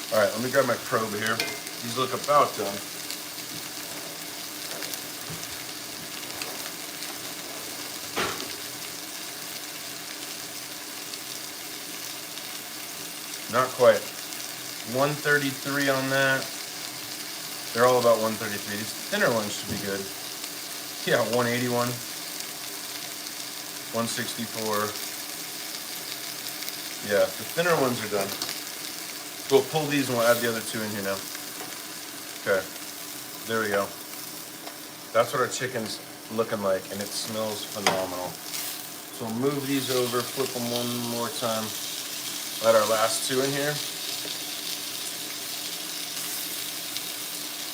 All right, let me grab my probe here. These look about done. Not quite. 133 on that. They're all about 133. These thinner ones should be good. Yeah, 181. 164. Yeah, the thinner ones are done. We'll pull these and we'll add the other two in here now. Okay, there we go. That's what our chicken's looking like, and it smells phenomenal. So we'll move these over, flip them one more time. Add our last two in here.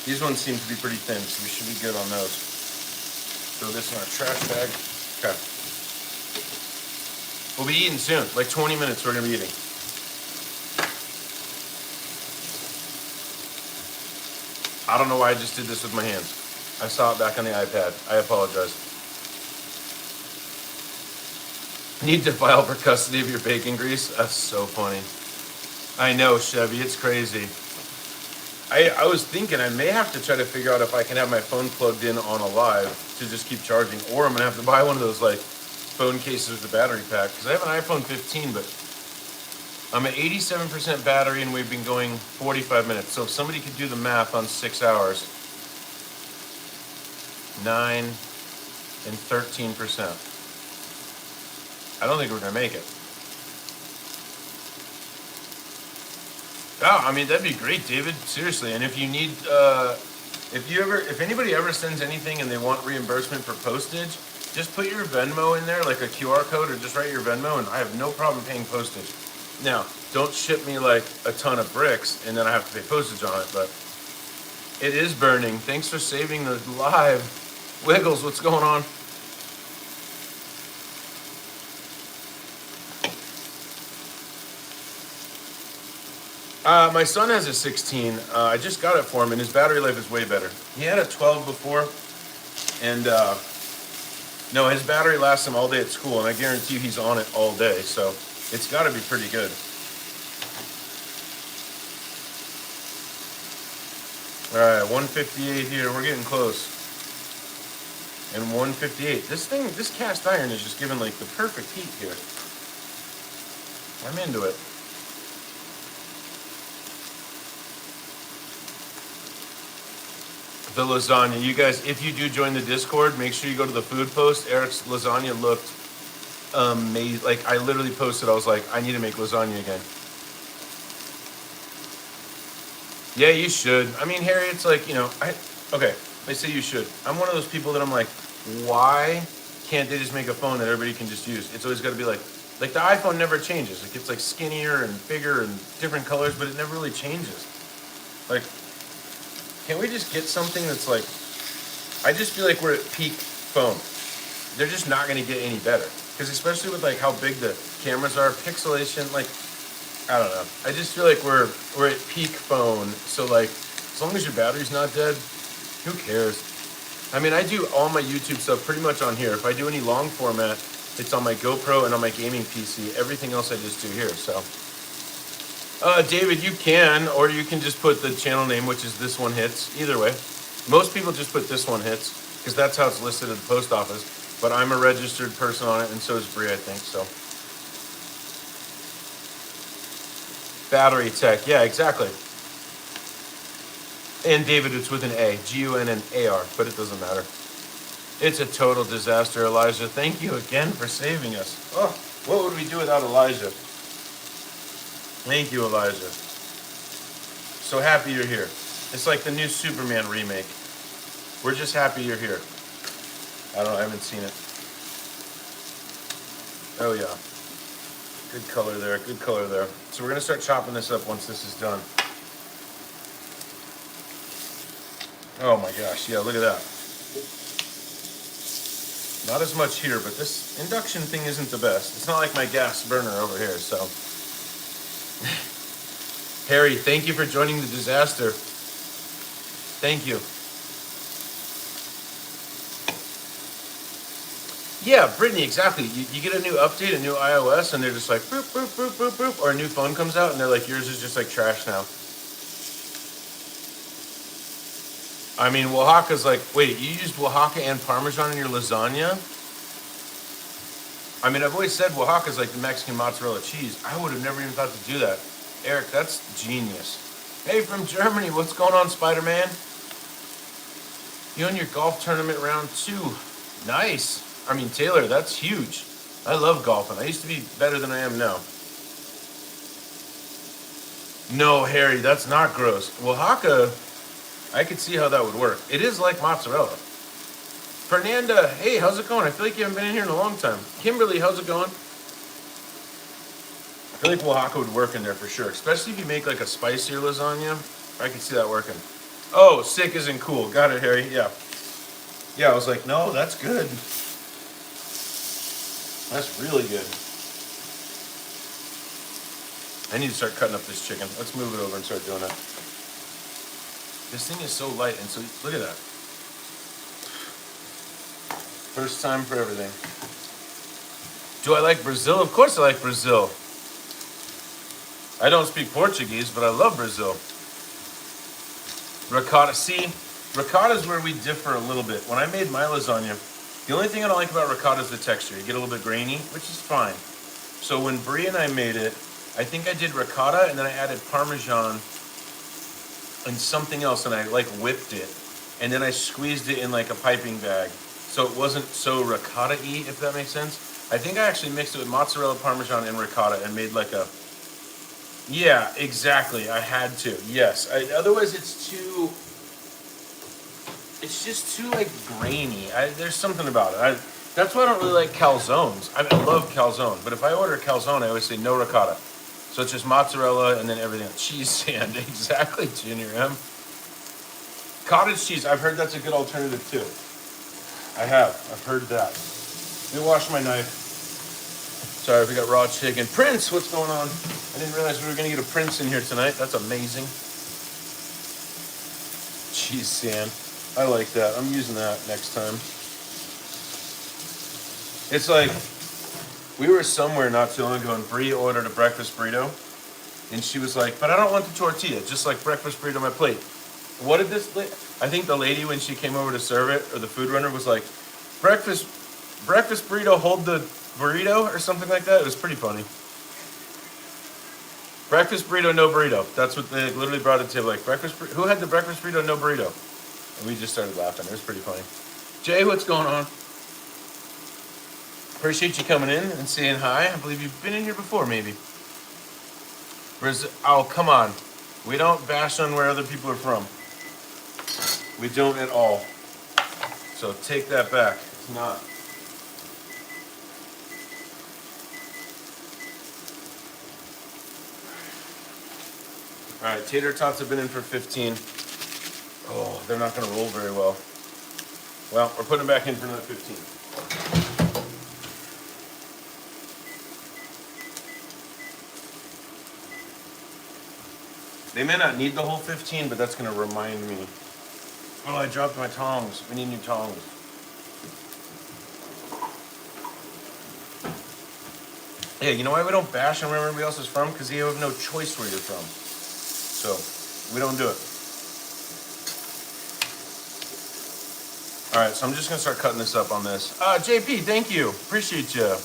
These ones seem to be pretty thin, so we should be good on those. Throw this in our trash bag. Okay. We'll be eating soon. Like 20 minutes we're gonna be eating. I don't know why I just did this with my hands. I saw it back on the iPad. I apologize. Need to file for custody of your bacon grease? That's so funny. I know, Chevy, it's crazy. I was thinking I may have to try to figure out if I can have my phone plugged in on a live to just keep charging, or I'm gonna have to buy one of those like phone cases with the battery pack, because I have an iPhone 15, but I'm at 87% battery and we've been going 45 minutes. So if somebody could do the math on 6 hours, 9 and 13%. I don't think we're gonna make it. Oh, I mean, that'd be great, David. Seriously. And if you need, if anybody ever sends anything and they want reimbursement for postage, just put your Venmo in there, like a QR code, or just write your Venmo, and I have no problem paying postage. Now, don't ship me like a ton of bricks, and then I have to pay postage on it, but it is burning. Thanks for saving the live. Wiggles, what's going on? My son has a 16. I just got it for him, and his battery life is way better. He had a 12 before, and no, his battery lasts him all day at school, and I guarantee you he's on it all day, so it's got to be pretty good. All right, 158 here. We're getting close. And 158. This cast iron is just giving like the perfect heat here. I'm into it. The lasagna. You guys, if you do join the Discord, make sure you go to the food post. Eric's lasagna looked amazing. Like, I literally posted, I was like, I need to make lasagna again. Yeah, you should. I mean, Harry, it's like, you know, I say you should. I'm one of those people that I'm like, why can't they just make a phone that everybody can just use? It's always got to be like the iPhone never changes. It gets like skinnier and bigger and different colors, but it never really changes. Like, can't we just get something that's like, I just feel like we're at peak phone. They're just not going to get any better. Because especially with like how big the cameras are, pixelation, like, I don't know. I just feel like we're at peak phone. So like, as long as your battery's not dead, who cares? I mean, I do all my YouTube stuff pretty much on here. If I do any long format, it's on my GoPro and on my gaming PC. Everything else I just do here, so. David, you can, or you can just put the channel name, which is This One Hits. Either way. Most people just put This One Hits, because that's how it's listed at the post office. But I'm a registered person on it, and so is Bree, I think, so. Battery tech, yeah, exactly. And David, it's with an A, G-U-N-N-A-R, but it doesn't matter. It's a total disaster, Elijah. Thank you again for saving us. Oh, what would we do without Elijah? Thank you, Elijah. So happy you're here. It's like the new Superman remake. We're just happy you're here. I haven't seen it. Oh yeah. Good color there, good color there. So we're gonna start chopping this up once this is done. Oh my gosh, yeah, look at that. Not as much here, but this induction thing isn't the best. It's not like my gas burner over here, so. Harry, thank you for joining the disaster. Thank you. Yeah, Brittany, exactly. You get a new update, a new iOS, and they're just like, boop, boop, boop, boop, boop, or a new phone comes out, and they're like, yours is just like trash now. I mean, Oaxaca's like, wait, you used Oaxaca and Parmesan in your lasagna? I mean, I've always said Oaxaca's like the Mexican mozzarella cheese. I would have never even thought to do that. Eric, that's genius. Hey, from Germany, what's going on, Spider-Man? You in your golf tournament round 2. Nice. I mean, Taylor, that's huge. I love golfing. I used to be better than I am now. No, Harry, that's not gross. Oaxaca, I could see how that would work. It is like mozzarella. Fernanda, hey, how's it going? I feel like you haven't been in here in a long time. Kimberly, how's it going? I feel like Oaxaca would work in there for sure, especially if you make like a spicier lasagna. I could see that working. Oh, sick isn't cool. Got it, Harry. Yeah. Yeah, I was like, no, that's good. That's really good. I need to start cutting up this chicken. Let's move it over and start doing it. This thing is so light and so, look at that. First time for everything. Do I like Brazil? Of course I like Brazil. I don't speak Portuguese, but I love Brazil. Ricotta. See, ricotta is where we differ a little bit. When I made my lasagna, the only thing I don't like about ricotta is the texture. You get a little bit grainy, which is fine. So when Brie and I made it, I think I did ricotta and then I added Parmesan and something else and I like whipped it. And then I squeezed it in like a piping bag. So it wasn't so ricotta-y, if that makes sense. I think I actually mixed it with mozzarella, Parmesan, and ricotta and made like a... Yeah, exactly. I had to. Yes. Otherwise, it's too... It's just too, like, grainy. There's something about it. That's why I don't really like calzones. I love calzone. But if I order a calzone, I always say no ricotta. So it's just mozzarella and then everything else. Cheese sand. Exactly, Junior M. Cottage cheese. I've heard that's a good alternative, too. I have. I've heard that. Let me wash my knife. Sorry, we got raw chicken. Prince, what's going on? I didn't realize we were going to get a Prince in here tonight. That's amazing. Cheese sand. I like that. I'm using that next time. It's like, we were somewhere not too long ago and Brie ordered a breakfast burrito. And she was like, but I don't want the tortilla, just like breakfast burrito on my plate. What did this, I think the lady when she came over to serve it, or the food runner was like, breakfast burrito, hold the burrito, or something like that. It was pretty funny. Breakfast burrito, no burrito. That's what they literally brought it to, like, breakfast burrito. Who had the breakfast burrito, no burrito? And we just started laughing. It was pretty funny. Jay, what's going on? Appreciate you coming in and saying hi. I believe you've been in here before, maybe. Oh, come on. We don't bash on where other people are from. We don't at all. So take that back. It's not. All right, tater tots have been in for 15. Oh, they're not going to roll very well. Well, we're putting them back in for another 15. They may not need the whole 15, but that's going to remind me. Oh, I dropped my tongs. We need new tongs. Yeah, you know why we don't bash on where everybody else is from? Because you have no choice where you're from. So, we don't do it. All right, so I'm just going to start cutting this up on this. JP, thank you. Appreciate you.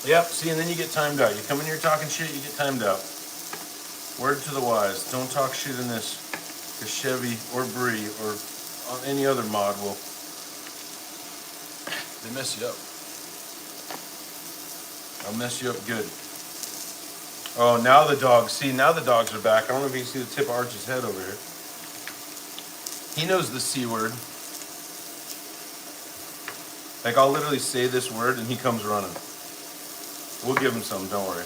Yep, see, and then you get timed out. You come in here talking shit, you get timed out. Word to the wise. Don't talk shit in this. Because Chevy or Brie or any other mod will... They mess you up. I'll mess you up good. Oh, now the dogs. See, now the dogs are back. I don't know if you can see the tip of Archie's head over here. He knows the C word. Like, I'll literally say this word and he comes running. We'll give him some, don't worry.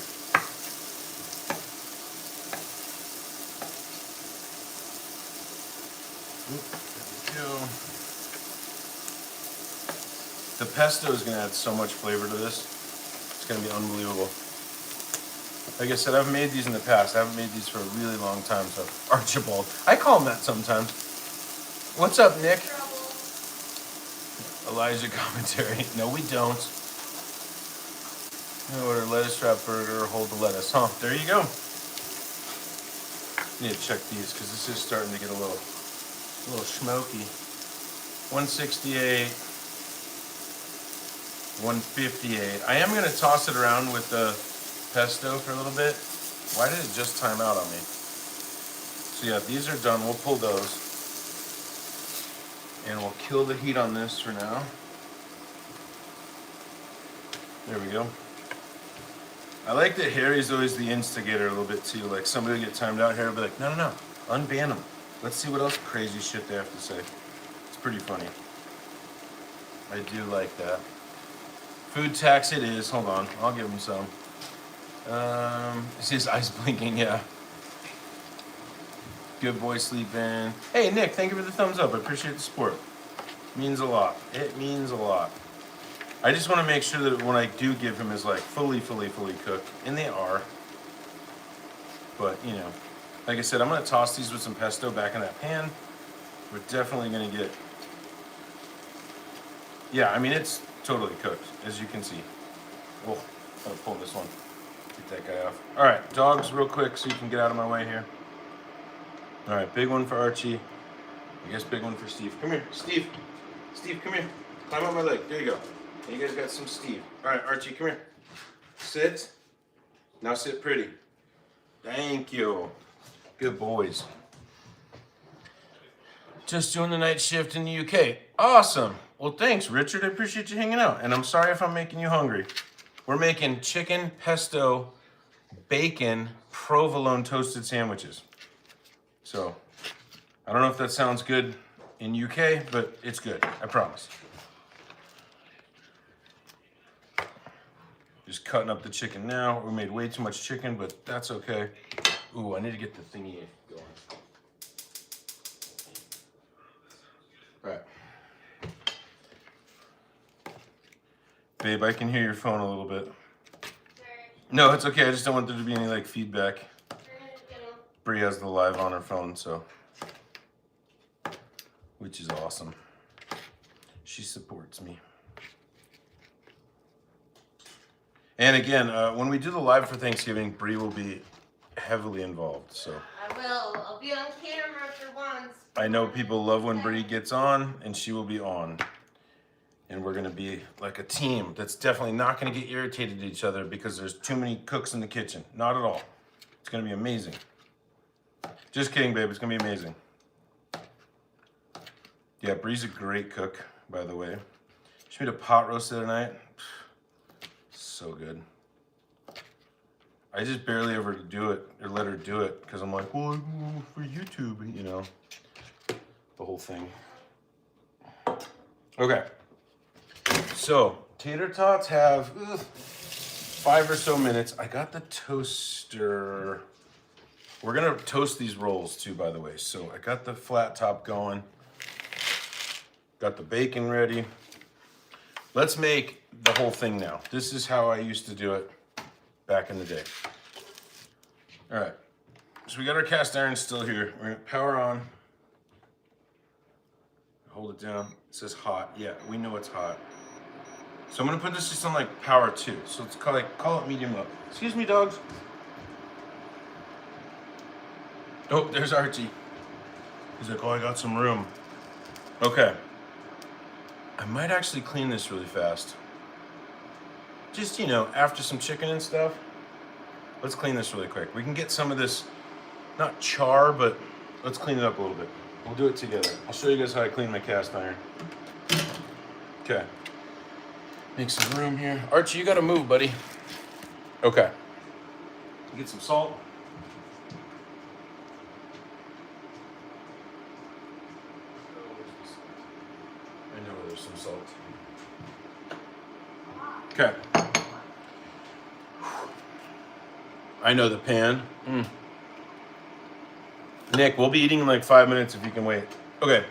There we go. The pesto is going to add so much flavor to this. It's going to be unbelievable. Like I said, I've made these in the past. I haven't made these for a really long time, so Archibald. I call him that sometimes. What's up, Nick? Elijah commentary. No, we don't. Order lettuce wrap burger, hold the lettuce. Huh, there you go. Need to check these because this is starting to get a little smoky. 168. 158. I am going to toss it around with the pesto for a little bit Why did it just time out on me? So yeah, these are done. We'll pull those. And we'll kill the heat on this for now. There we go. I like that Harry's always the instigator a little bit too. Like somebody will get timed out, Harry will be like, no, unban them. Let's see what else crazy shit they have to say. It's pretty funny. I do like that. Food tax it is. Hold on, I'll give him some. See his eyes blinking, yeah. Good boy sleeping. Hey Nick, thank you for the thumbs up. I appreciate the support. Means a lot. It means a lot. I just want to make sure that when I do give him is like fully cooked, and they are. But you know, like I said, I'm gonna toss these with some pesto back in that pan. We're definitely gonna get. Yeah, I mean it's totally cooked, as you can see. Oh, I'll pull this one. Get that guy off. All right, dogs, real quick, so you can get out of my way here. All right, big one for Archie. I guess big one for Steve. Come here, Steve. Steve, come here. Climb on my leg. There you go. You guys got some Steve. All right, Archie, come here. Sit. Now sit pretty. Thank you. Good boys. Just doing the night shift in the UK. Awesome. Well, thanks, Richard. I appreciate you hanging out. And I'm sorry if I'm making you hungry. We're making chicken, pesto, bacon, provolone toasted sandwiches. So, I don't know if that sounds good in UK, but it's good. I promise. Just cutting up the chicken now. We made way too much chicken, but that's okay. Ooh, I need to get the thingy going. All right. Babe, I can hear your phone a little bit. Sorry. No, it's okay. I just don't want there to be any like feedback. Bree has the live on her phone, so. Which is awesome. She supports me. And again, when we do the live for Thanksgiving, Bree will be heavily involved. So I will. I'll be on camera for once. I know people love when Bree gets on, and she will be on. And we're gonna be like a team that's definitely not gonna get irritated at each other because there's too many cooks in the kitchen. Not at all. It's gonna be amazing. Just kidding, babe. It's gonna be amazing. Yeah, Bree's a great cook, by the way. She made a pot roast the other night. So good. I just barely ever do it or let her do it because I'm like, well, for YouTube, you know, the whole thing. Okay. So, tater tots have 5 or so minutes. I got the toaster. We're gonna toast these rolls too, by the way. So I got the flat top going. Got the bacon ready. Let's make the whole thing now. This is how I used to do it back in the day. All right, so we got our cast iron still here. We're gonna power on. Hold it down. It says hot. Yeah, we know it's hot. So I'm gonna put this just on like power 2. So let's call it medium up. Excuse me, dogs. Oh, there's Archie. He's like, oh, I got some room. Okay. I might actually clean this really fast. Just, you know, after some chicken and stuff. Let's clean this really quick. We can get some of this, not char, but let's clean it up a little bit. We'll do it together. I'll show you guys how I clean my cast iron. Okay. Make some room here. Archie, you gotta move, buddy. Okay. Get some salt. I know there's some salt. Okay. I know the pan. Nick, we'll be eating in like 5 minutes if you can wait. Okay.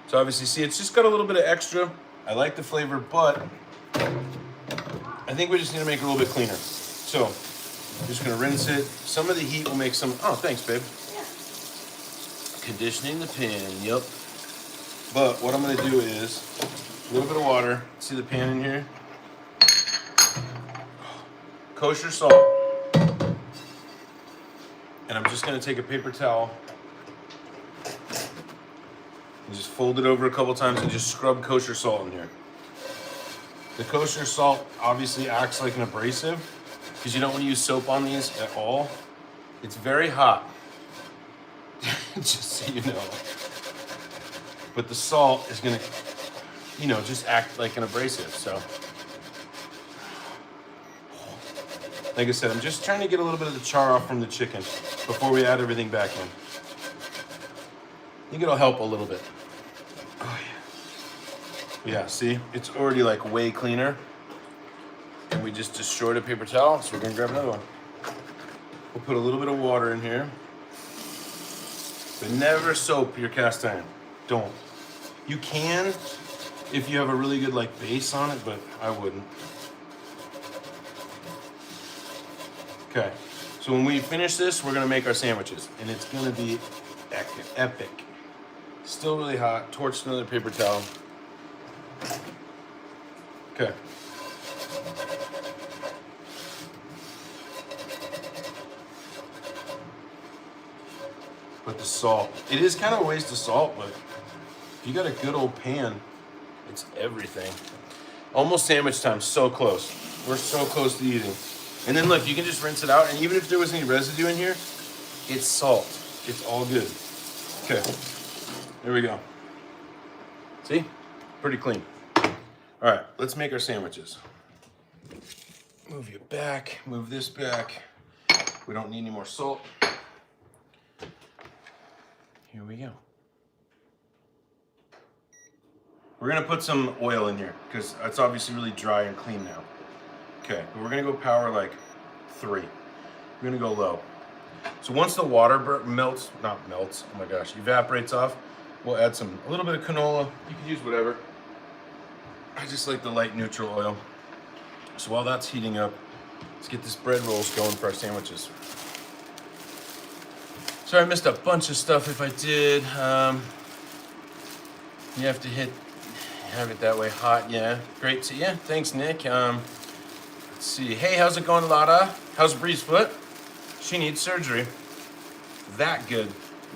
So obviously, see, it's just got a little bit of extra. I like the flavor, but I think we just need to make it a little bit cleaner. So, I'm just gonna rinse it. Some of the heat will make some, oh, thanks, babe. Yeah. Conditioning the pan, yep. But what I'm gonna do is a little bit of water. See the pan in here? Kosher salt. And I'm just gonna take a paper towel and just fold it over a couple times and just scrub kosher salt in here. The kosher salt obviously acts like an abrasive because you don't want to use soap on these at all. It's very hot, just so you know. But the salt is gonna, you know, just act like an abrasive, so. Like I said, I'm just trying to get a little bit of the char off from the chicken before we add everything back in. I think it'll help a little bit. Oh, yeah. Yeah, see? It's already like way cleaner. And we just destroyed a paper towel, so we're gonna grab another one. We'll put a little bit of water in here. But never soap your cast iron. Don't. You can if you have a really good like base on it, but I wouldn't. Okay, so when we finish this, we're gonna make our sandwiches, and it's gonna be epic. Still really hot. Torched another paper towel. Okay. Put the salt. It is kind of a waste of salt, but if you got a good old pan, it's everything. Almost sandwich time. So close. We're so close to eating. And then look, you can just rinse it out, and even if there was any residue in here, it's salt. It's all good. Okay, there we go. See? Pretty clean. All right, let's make our sandwiches. Move you back, move this back. We don't need any more salt. Here we go. We're gonna put some oil in here because it's obviously really dry and clean now. Okay, but we're gonna go power like 3. We're gonna go low. So once the water evaporates off, we'll add a little bit of canola. You can use whatever. I just like the light neutral oil. So while that's heating up, let's get this bread rolls going for our sandwiches. Sorry I missed a bunch of stuff if I did. You have to have it that way hot, yeah. Great, so yeah, thanks Nick. Let's see, hey, how's it going, Lotta? How's Bree's foot? She needs surgery. That good.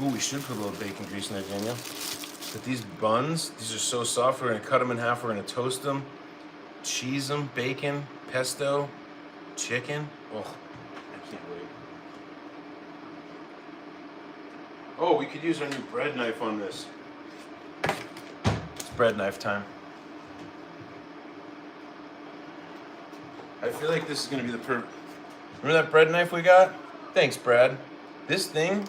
Ooh, we should put a little bacon grease in there, Daniel. But these buns, these are so soft, we're gonna cut them in half, we're gonna toast them, cheese them, bacon, pesto, chicken. Oh, I can't wait. Oh, we could use our new bread knife on this. It's bread knife time. I feel like this is gonna be the perfect. Remember that bread knife we got? Thanks, Brad. This thing,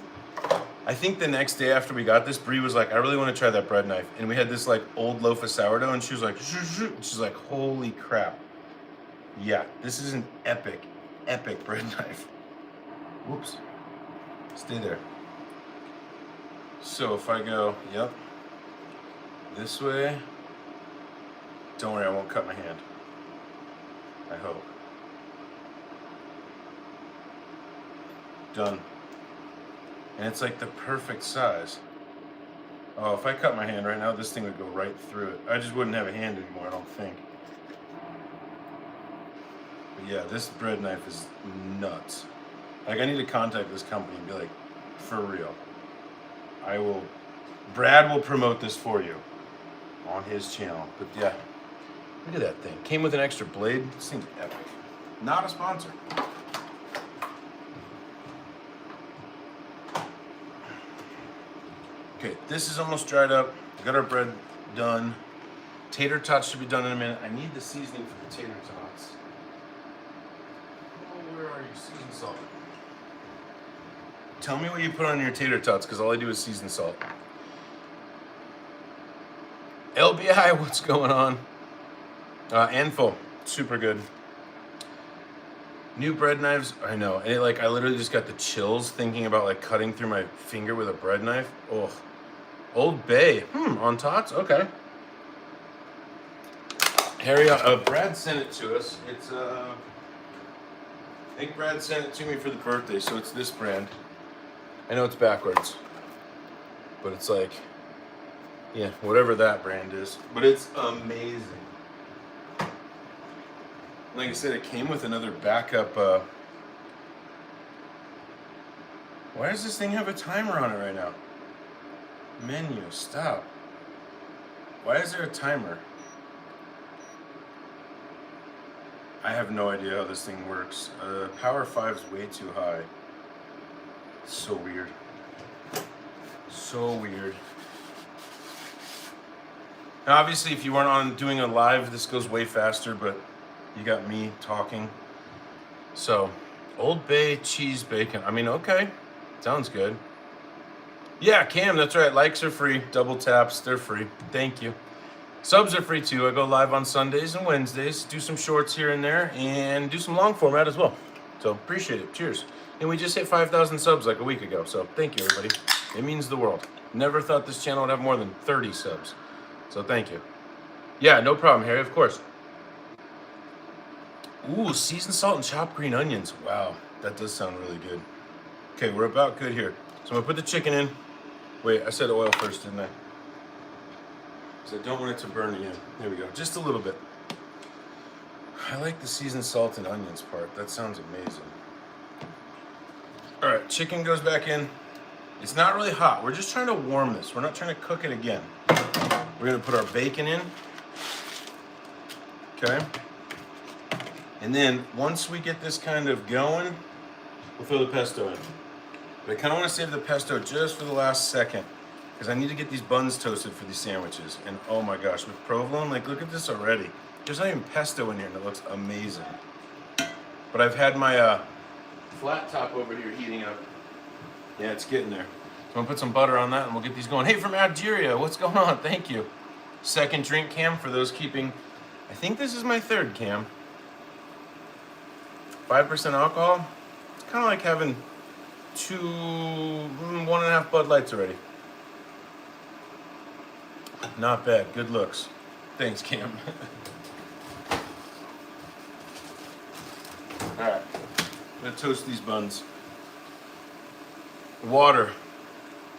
I think the next day after we got this, Bree was like, I really want to try that bread knife. And we had this like old loaf of sourdough, and she was like, she's like, holy crap. Yeah, this is an epic, epic bread knife. Whoops. Stay there. So if I go, yep, this way, don't worry, I won't cut my hand. I hope. Done. And it's like the perfect size. Oh, if I cut my hand right now, this thing would go right through it. I just wouldn't have a hand anymore, I don't think. But yeah, this bread knife is nuts. Like, I need to contact this company and be like, for real. Brad will promote this for you on his channel. But yeah, look at that thing. Came with an extra blade. This thing's epic. Not a sponsor. Okay, this is almost dried up. We got our bread done. Tater tots should be done in a minute. I need the seasoning for the tater tots. Oh, where are you? Seasoned salt. Tell me what you put on your tater tots, because all I do is seasoned salt. LBI, what's going on? Anfo, super good. New bread knives, I know. And I literally just got the chills thinking about like cutting through my finger with a bread knife. Oh, Old Bay, on tots, okay. Harry, Brad sent it to us. It's I think Brad sent it to me for the birthday, so it's this brand. I know it's backwards, but it's like, yeah, whatever that brand is. But it's amazing. Like I said, it came with another backup. Why does this thing have a timer on it right now? Menu, stop. Why is there a timer? I have no idea how this thing works. Power 5 is way too high. It's so weird. So weird. Now, obviously, if you weren't on doing a live, this goes way faster, but you got me talking. So, Old Bay cheese bacon. I mean, okay. Sounds good. Yeah, Cam, that's right. Likes are free. Double taps, they're free. Thank you. Subs are free too. I go live on Sundays and Wednesdays, do some shorts here and there, and do some long format as well. So appreciate it. Cheers. And we just hit 5,000 subs like a week ago. So thank you, everybody. It means the world. Never thought this channel would have more than 30 subs. So thank you. Yeah, no problem, Harry. Of course. Ooh, seasoned salt and chopped green onions. Wow, that does sound really good. Okay, we're about good here. So I'm gonna put the chicken in. Wait, I said oil first, didn't I? Because I don't want it to burn again. There we go, just a little bit. I like the seasoned salt and onions part. That sounds amazing. All right, chicken goes back in. It's not really hot. We're just trying to warm this. We're not trying to cook it again. We're gonna put our bacon in. Okay. And then once we get this kind of going, we'll throw the pesto in. But I kind of want to save the pesto just for the last second because I need to get these buns toasted for these sandwiches. And oh my gosh, with provolone, like look at this already. There's not even pesto in here and it looks amazing. But I've had my flat top over here heating up. Yeah, it's getting there. So I'm gonna put some butter on that and we'll get these going. Hey, from Algeria, what's going on? Thank you. Second drink, Cam, for those keeping. I think this is my third, Cam. 5% alcohol. It's kind of like having 1.5 Bud Lights already. Not bad. Good looks. Thanks, Cam. All right. I'm gonna toast these buns. Water.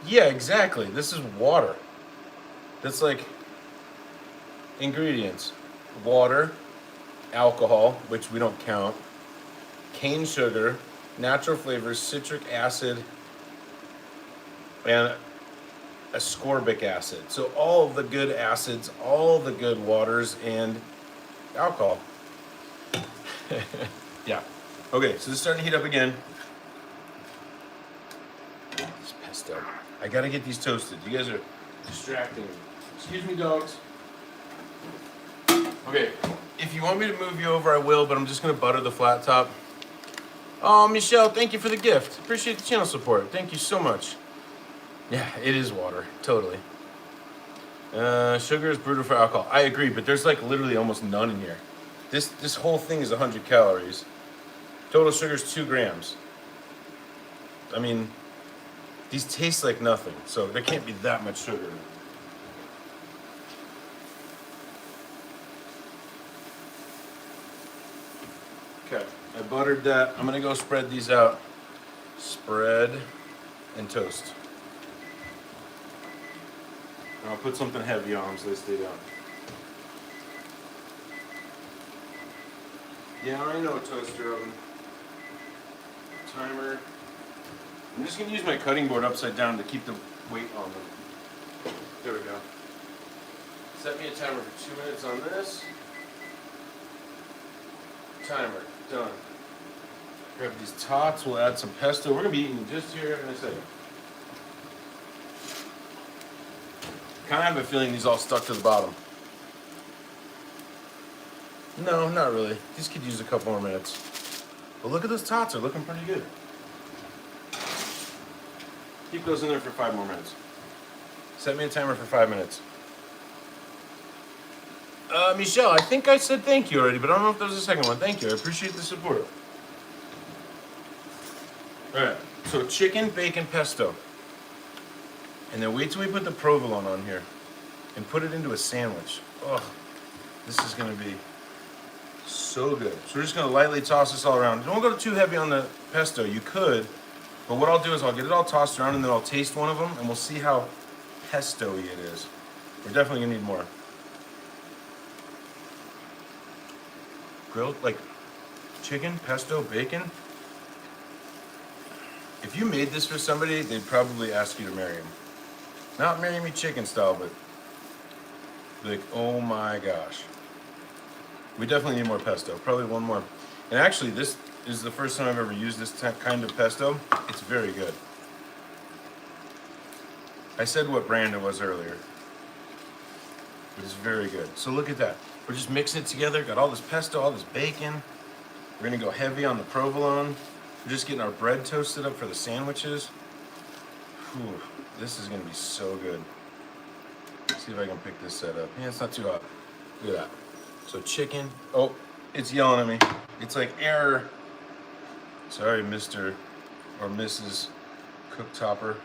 Yeah, exactly. This is water. That's like ingredients. Water, alcohol, which we don't count, cane sugar, natural flavors, citric acid, and ascorbic acid. So all the good acids, all the good waters, and alcohol. Yeah. Okay, so this is starting to heat up again. Oh, this pesto. I gotta get these toasted. You guys are distracting me. Excuse me, dogs. Okay, if you want me to move you over, I will, but I'm just gonna butter the flat top. Oh, Michelle, thank you for the gift. Appreciate the channel support. Thank you so much. Yeah, it is water, totally. Sugar is brutal for alcohol. I agree, but there's like literally almost none in here. This whole thing is 100 calories. Total sugar is 2 grams. I mean, these taste like nothing, so there can't be that much sugar in it. Okay, I buttered that. I'm gonna go spread these out. Spread and toast. And I'll put something heavy on them so they stay down. Yeah, I know a toaster oven. Timer. I'm just gonna use my cutting board upside down to keep the weight on them. There we go. Set me a timer for 2 minutes on this. Timer, done. Grab these tots, we'll add some pesto. We're gonna be eating just here in a second. Kind of have a feeling these all stuck to the bottom. No, not really. These could use a couple more minutes. But look at those tots, they're looking pretty good. Keep those in there for 5 more minutes. Set me a timer for 5 minutes. Michelle, I think I said thank you already, but I don't know if there was a second one. Thank you, I appreciate the support. Alright, so chicken, bacon, pesto. And then wait till we put the provolone on here and put it into a sandwich. Oh, this is gonna be so good. So we're just gonna lightly toss this all around. Don't go too heavy on the pesto, you could, but what I'll do is I'll get it all tossed around and then I'll taste one of them and we'll see how pesto-y it is. We're definitely gonna need more. Grilled, like chicken, pesto, bacon. If you made this for somebody, they'd probably ask you to marry him. Not marry me chicken style, but like, oh my gosh. We definitely need more pesto, probably one more. And actually, this is the first time I've ever used this kind of pesto. It's very good. I said what brand it was earlier. But it's very good. So look at that. We're just mixing it together. Got all this pesto, all this bacon. We're gonna go heavy on the provolone. We're just getting our bread toasted up for the sandwiches. Whew, this is gonna be so good. Let's see if I can pick this set up. Yeah, it's not too hot. Look at that. So chicken. Oh, it's yelling at me. It's like error. Sorry, Mr. or Mrs. Cooktopper.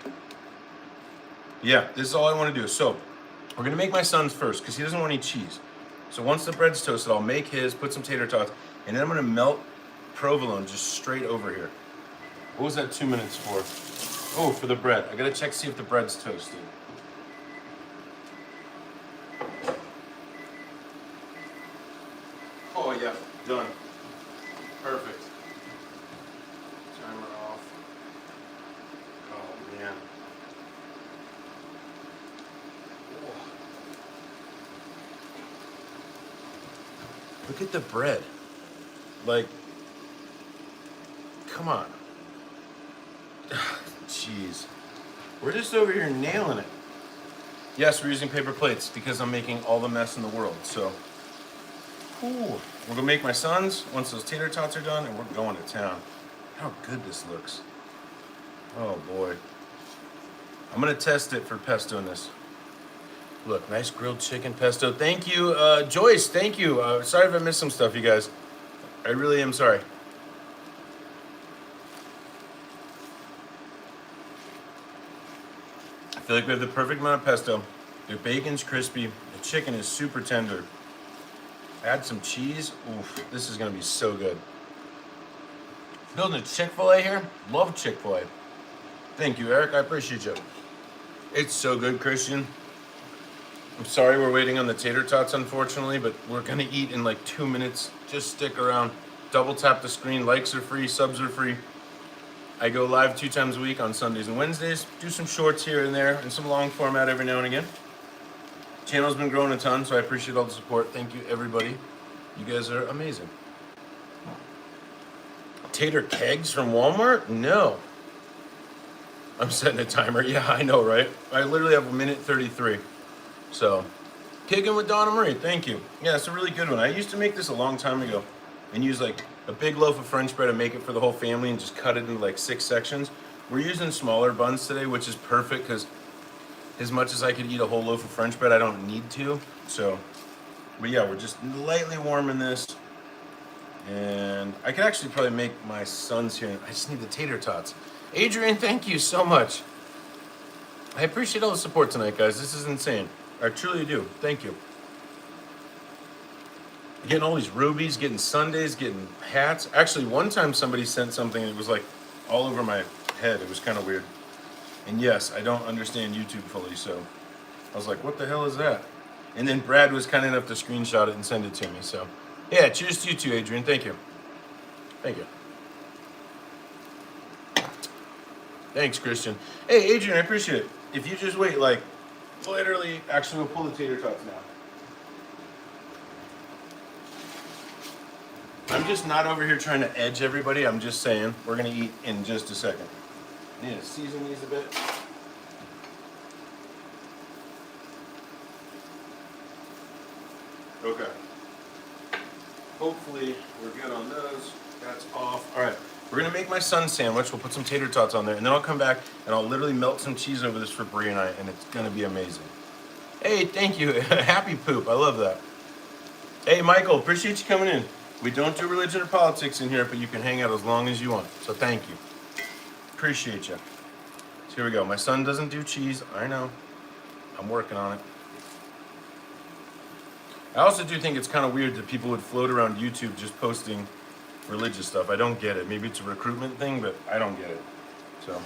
Yeah, this is all I want to do. So we're gonna make my son's first because he doesn't want any cheese. So once the bread's toasted, I'll make his, put some tater tots, and then I'm gonna melt provolone just straight over here. What was that 2 minutes for? Oh, for the bread. I gotta check to see if the bread's toasted. Oh yeah, done. Perfect. Timer off. Oh man. Look at the bread. Like, come on. Jeez. We're just over here nailing it. Yes, we're using paper plates because I'm making all the mess in the world. So, we're gonna make my son's once those tater tots are done, and we're going to town. How good this looks. Oh boy. I'm gonna test it for pesto in this. Look, nice grilled chicken pesto. Thank you, Joyce. Thank you. Sorry if I missed some stuff, you guys. I really am sorry. I feel like we have the perfect amount of pesto. The bacon's crispy. The chicken is super tender. Add some cheese. Oof, this is gonna be so good. Building a Chick-fil-A here. Love Chick-fil-A. Thank you, Eric. I appreciate you. It's so good, Christian. I'm sorry we're waiting on the tater tots, unfortunately, but we're gonna eat in like 2 minutes. Just stick around. Double tap the screen. Likes are free. Subs are free. I go live 2 times a week on Sundays and Wednesdays. Do some shorts here and there and some long format every now and again. Channel's been growing a ton, so I appreciate all the support. Thank you, everybody. You guys are amazing. Tater kegs from Walmart? No. I'm setting a timer. Yeah, I know, right? I literally have 1:33. So, kicking with Donna Marie, thank you. Yeah, it's a really good one. I used to make this a long time ago and use like a big loaf of French bread and make it for the whole family and just cut it into like 6 sections. We're using smaller buns today, which is perfect because as much as I could eat a whole loaf of French bread, I don't need to. So, but yeah, we're just lightly warming this. And I could actually probably make my son's here. I just need the tater tots. Adrian, thank you so much. I appreciate all the support tonight, guys. This is insane. I truly do. Thank you. Getting all these rubies, getting sundaes, getting hats. Actually, one time somebody sent something that was like all over my head. It was kind of weird. And yes, I don't understand YouTube fully, so I was like, what the hell is that? And then Brad was kind enough to screenshot it and send it to me. So yeah, cheers to you too, Adrian. Thank you. Thank you. Thanks, Christian. Hey, Adrian, I appreciate it. If you just wait, like, literally, actually, we'll pull the tater tots now. I'm just not over here trying to edge everybody. I'm just saying we're gonna eat in just a second. Need to season these a bit. Okay. Hopefully we're good on those. That's off. All right. We're gonna make my son's sandwich. We'll put some tater tots on there, and then I'll come back and I'll literally melt some cheese over this for Brie and I, and it's gonna be amazing. Hey, thank you. Happy poop. I love that. Hey, Michael, appreciate you coming in. We don't do religion or politics in here, but you can hang out as long as you want. So thank you. Appreciate you. So here we go. My son doesn't do cheese. I know. I'm working on it. I also do think it's kind of weird that people would float around YouTube just posting religious stuff. I don't get it. Maybe it's a recruitment thing, but I don't get it. So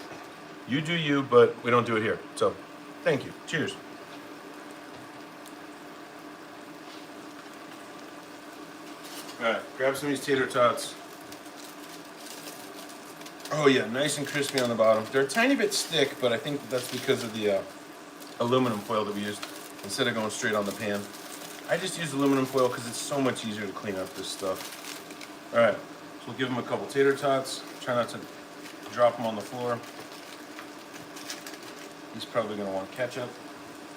you do you, but we don't do it here. So thank you. Cheers. All right, grab some of these tater tots. Oh yeah, nice and crispy on the bottom. They're a tiny bit thick, but I think that's because of the aluminum foil that we used instead of going straight on the pan. I just use aluminum foil because it's so much easier to clean up this stuff. All right, so we'll give them a couple tater tots. Try not to drop them on the floor. He's probably gonna want ketchup.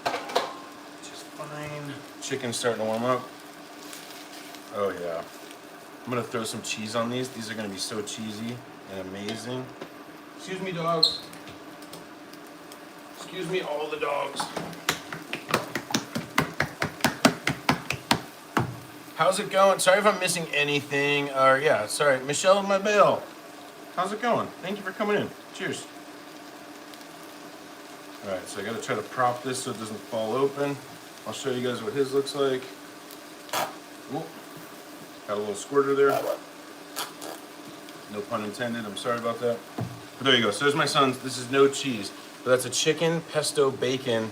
Just fine. Chicken's starting to warm up. Oh yeah. I'm gonna throw some cheese on these. These are gonna be so cheesy and amazing. Excuse me, dogs. Excuse me, all the dogs. How's it going? Sorry if I'm missing anything. Or yeah, sorry, Michelle Mabel. How's it going? Thank you for coming in. Cheers. All right, so I gotta try to prop this so it doesn't fall open. I'll show you guys what his looks like. Ooh, got a little squirter there. No pun intended, I'm sorry about that. But there you go, so there's my son's. This is no cheese, but that's a chicken pesto bacon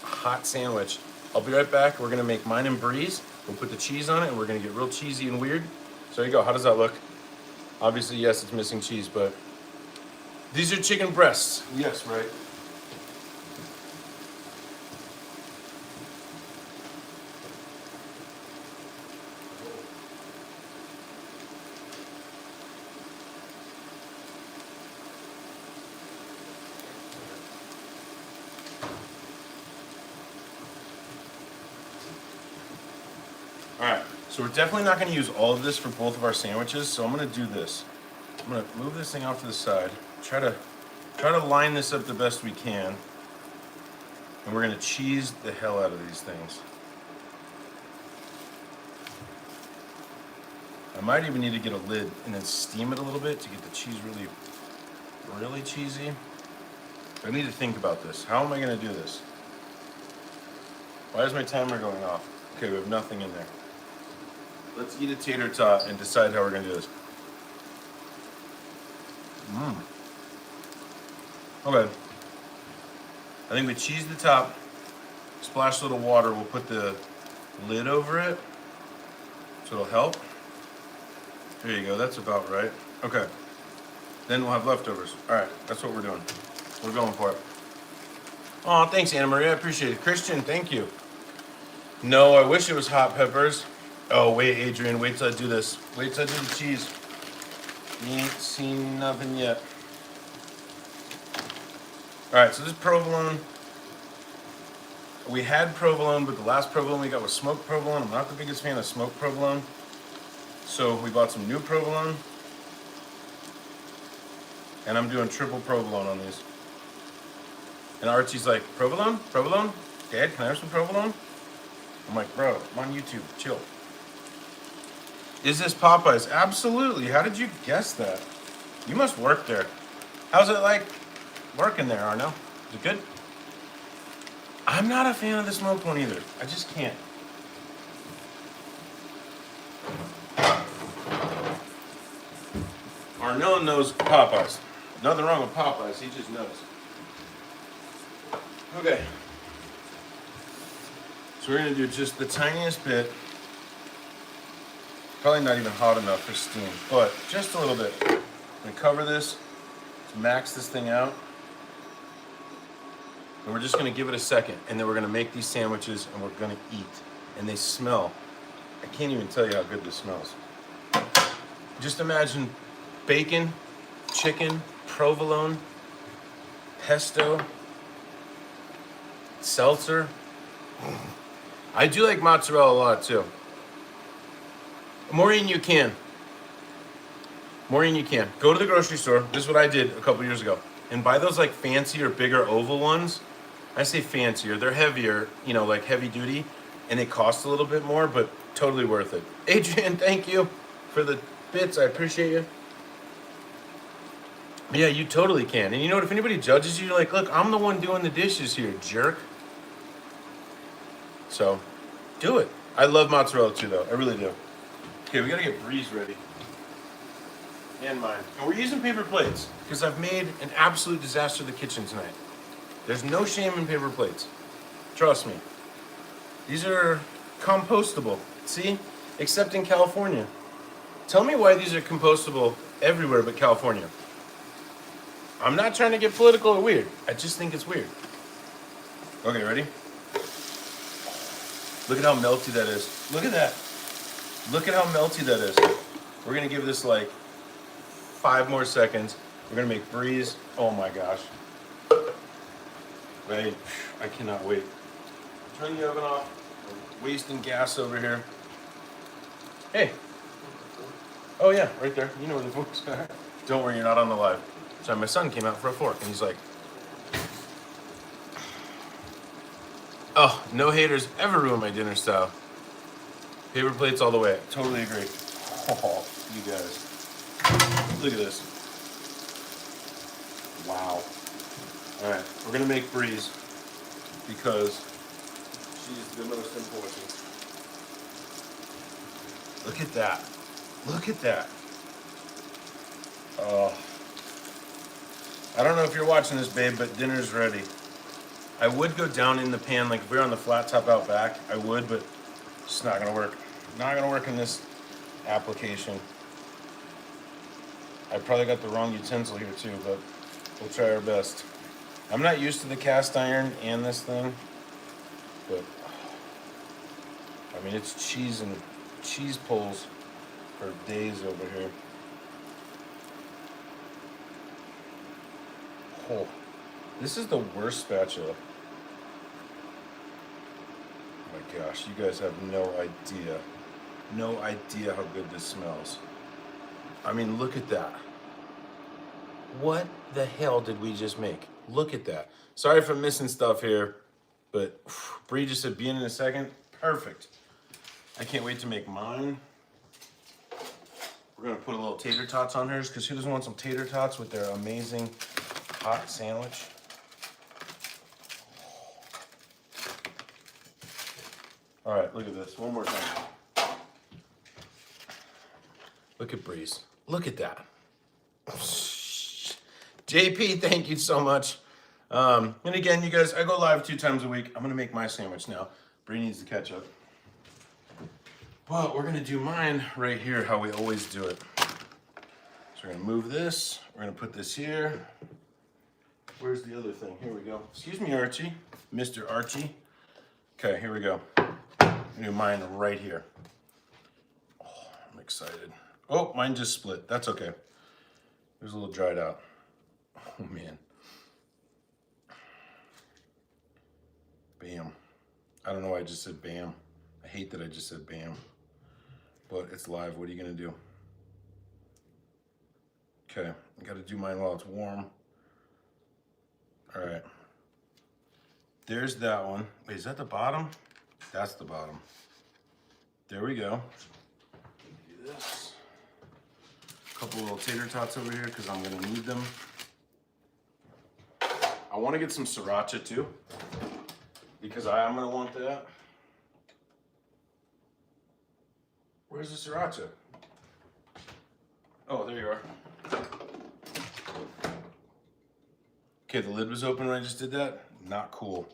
hot sandwich. I'll be right back. We're gonna make mine and Bree's. We'll put the cheese on it and we're gonna get real cheesy and weird. So there you go, how does that look? Obviously, yes, it's missing cheese, but these are chicken breasts. Yes, right? Alright, so we're definitely not going to use all of this for both of our sandwiches, so I'm going to do this. I'm going to move this thing off to the side, try to line this up the best we can, and we're going to cheese the hell out of these things. I might even need to get a lid and then steam it a little bit to get the cheese really cheesy. I need to think about this. How am I going to do this? Why is my timer going off? Okay, we have nothing in there. Let's eat a tater tot and decide how we're gonna do this. Okay. I think we cheese the top, splash a little water, we'll put the lid over it, so it'll help. There you go, that's about right. Okay. Then we'll have leftovers. All right, that's what we're doing. We're going for it. Oh, thanks, Anna Maria, I appreciate it. Christian, thank you. No, I wish it was hot peppers. Oh, wait, Adrian, wait till I do this. Wait till I do the cheese. You ain't seen nothing yet. All right, so this is provolone. We had provolone, but the last provolone we got was smoked provolone. I'm not the biggest fan of smoked provolone. So we bought some new provolone. And I'm doing triple provolone on these. And Archie's like, provolone? Provolone? Dad, can I have some provolone? I'm like, bro, I'm on YouTube, chill. Is this Popeyes? Absolutely. How did you guess that? You must work there. How's it like working there, Arno? Is it good? I'm not a fan of the smoked one either. I just can't. Arno knows Popeyes. Nothing wrong with Popeyes, he just knows. Okay. So we're gonna do just the tiniest bit. Probably not even hot enough for steam, but just a little bit. I'm gonna cover this to max this thing out. And we're just gonna give it a second, and then we're gonna make these sandwiches and we're gonna eat. And they smell, I can't even tell you how good this smells. Just imagine bacon, chicken, provolone, pesto, seltzer. I do like mozzarella a lot too. Maureen, you can. Maureen, you can. Go to the grocery store. This is what I did a couple years ago. And buy those like fancier, bigger oval ones. I say fancier. They're heavier, you know, like heavy duty. And they cost a little bit more, but totally worth it. Adrian, thank you for the bits. I appreciate you. Yeah, you totally can. And you know what? If anybody judges you, you're like, look, I'm the one doing the dishes here, jerk. So, do it. I love mozzarella too, though. I really do. Okay, we gotta get Bree's ready. And mine. And we're using paper plates, because I've made an absolute disaster of the kitchen tonight. There's no shame in paper plates. Trust me. These are compostable. See? Except in California. Tell me why these are compostable everywhere but California. I'm not trying to get political or weird. I just think it's weird. Okay, ready? Look at how melty that is. Look at that. Look at how melty that is. We're gonna give this like 5 more seconds. We're gonna make Bree's. Oh my gosh. I cannot wait. Turn the oven off. We're wasting gas over here. Hey. Oh yeah, right there. You know where the forks are. Don't worry, you're not on the live. So my son came out for a fork and he's like, oh, no haters ever ruin my dinner style. Paper plates all the way. Totally agree. Oh, you guys. Look at this. Wow. All right, we're gonna make Breeze because she's the most important. Look at that. Look at that. Oh. I don't know if you're watching this, babe, but dinner's ready. I would go down in the pan, like if we were on the flat top out back, I would, but it's just not gonna work. Not gonna work in this application. I probably got the wrong utensil here too, but we'll try our best. I'm not used to the cast iron and this thing, but I mean, it's cheese and cheese pulls for days over here. Oh, this is the worst spatula. Oh my gosh, you guys have no idea. No idea how good this smells. I mean, look at that. What the hell did we just make? Look at that. Sorry if I'm missing stuff here, but Bree just said be in a second. Perfect. I can't wait to make mine. We're gonna put a little tater tots on hers, because who doesn't want some tater tots with their amazing hot sandwich? All right, look at this, one more time. Look at Breeze, look at that. JP, thank you so much. And again, you guys, I go live 2 times a week. I'm gonna make my sandwich now. Bree needs to catch up. But we're gonna do mine right here, how we always do it. So we're gonna move this, we're gonna put this here. Where's the other thing? Here we go. Excuse me, Archie, Mr. Archie. Okay, here we go. I'm gonna do mine right here. Oh, I'm excited. Oh, mine just split, that's okay. It was a little dried out. Oh man. Bam. I don't know why I just said bam. I hate that I just said bam. But it's live, what are you gonna do? Okay, I gotta do mine while it's warm. All right. There's that one. Wait, is that the bottom? That's the bottom. There we go. Do this. A couple little tater tots over here because I'm gonna need them. I wanna get some sriracha too, because I am gonna want that. Where's the sriracha? Oh, there you are. Okay, the lid was open when I just did that. Not cool.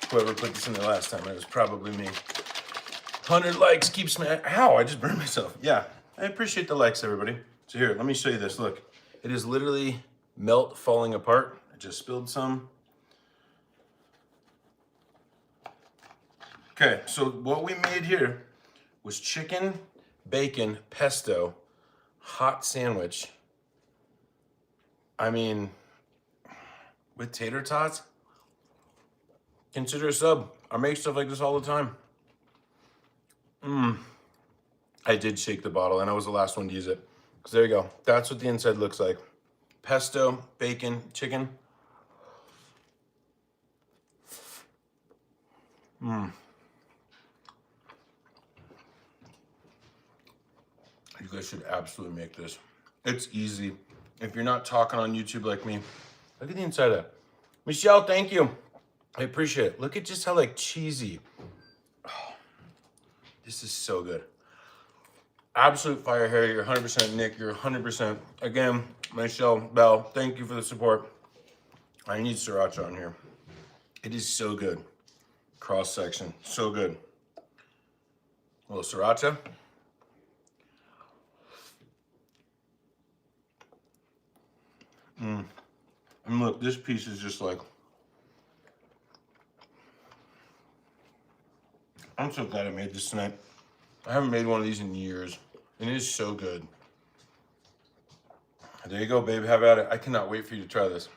Whoever put this in there last time, it was probably me. 100 likes, keep smashing. Ow, I just burned myself. Yeah, I appreciate the likes, everybody. So here, let me show you this. Look, it is literally melt falling apart. I just spilled some. Okay, so what we made here was chicken, bacon, pesto, hot sandwich. I mean, with tater tots, consider a sub. I make stuff like this all the time. I did shake the bottle and I was the last one to use it. So there you go. That's what the inside looks like. Pesto, bacon, chicken. You guys should absolutely make this. It's easy. If you're not talking on YouTube like me, look at the inside of that. Michelle, thank you. I appreciate it. Look at just how like cheesy. Oh, this is so good. Absolute fire, Harry. You're 100%. Nick, you're 100%. Again, Michelle, Bell, thank you for the support. I need sriracha on here. It is so good. Cross section, so good. A little sriracha. And look, this piece is just like, I'm so glad I made this tonight. I haven't made one of these in years, and it is so good. There you go, babe, have at it. I cannot wait for you to try this.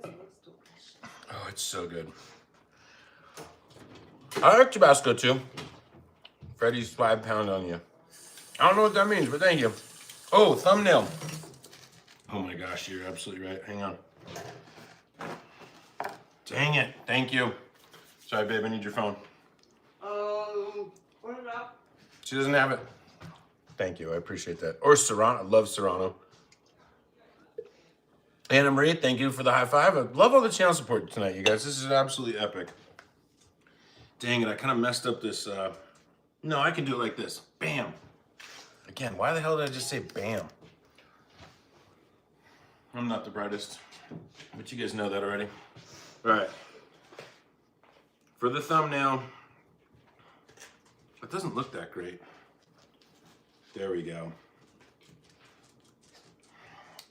Oh, it's so good. I like Tabasco too. Freddy's 5-pound on you. I don't know what that means, but thank you. Oh, thumbnail. Oh my gosh, you're absolutely right. Hang on. Dang it. Thank you. Sorry, babe, I need your phone. What is up? She doesn't have it. Thank you, I appreciate that. Or Serrano, I love Serrano. Anna Marie, thank you for the high five. I love all the channel support tonight, you guys. This is absolutely epic. Dang it, I kind of messed up this. No, I can do it like this. Bam. Again, why the hell did I just say bam? I'm not the brightest, but you guys know that already. All right. For the thumbnail, it doesn't look that great. There we go.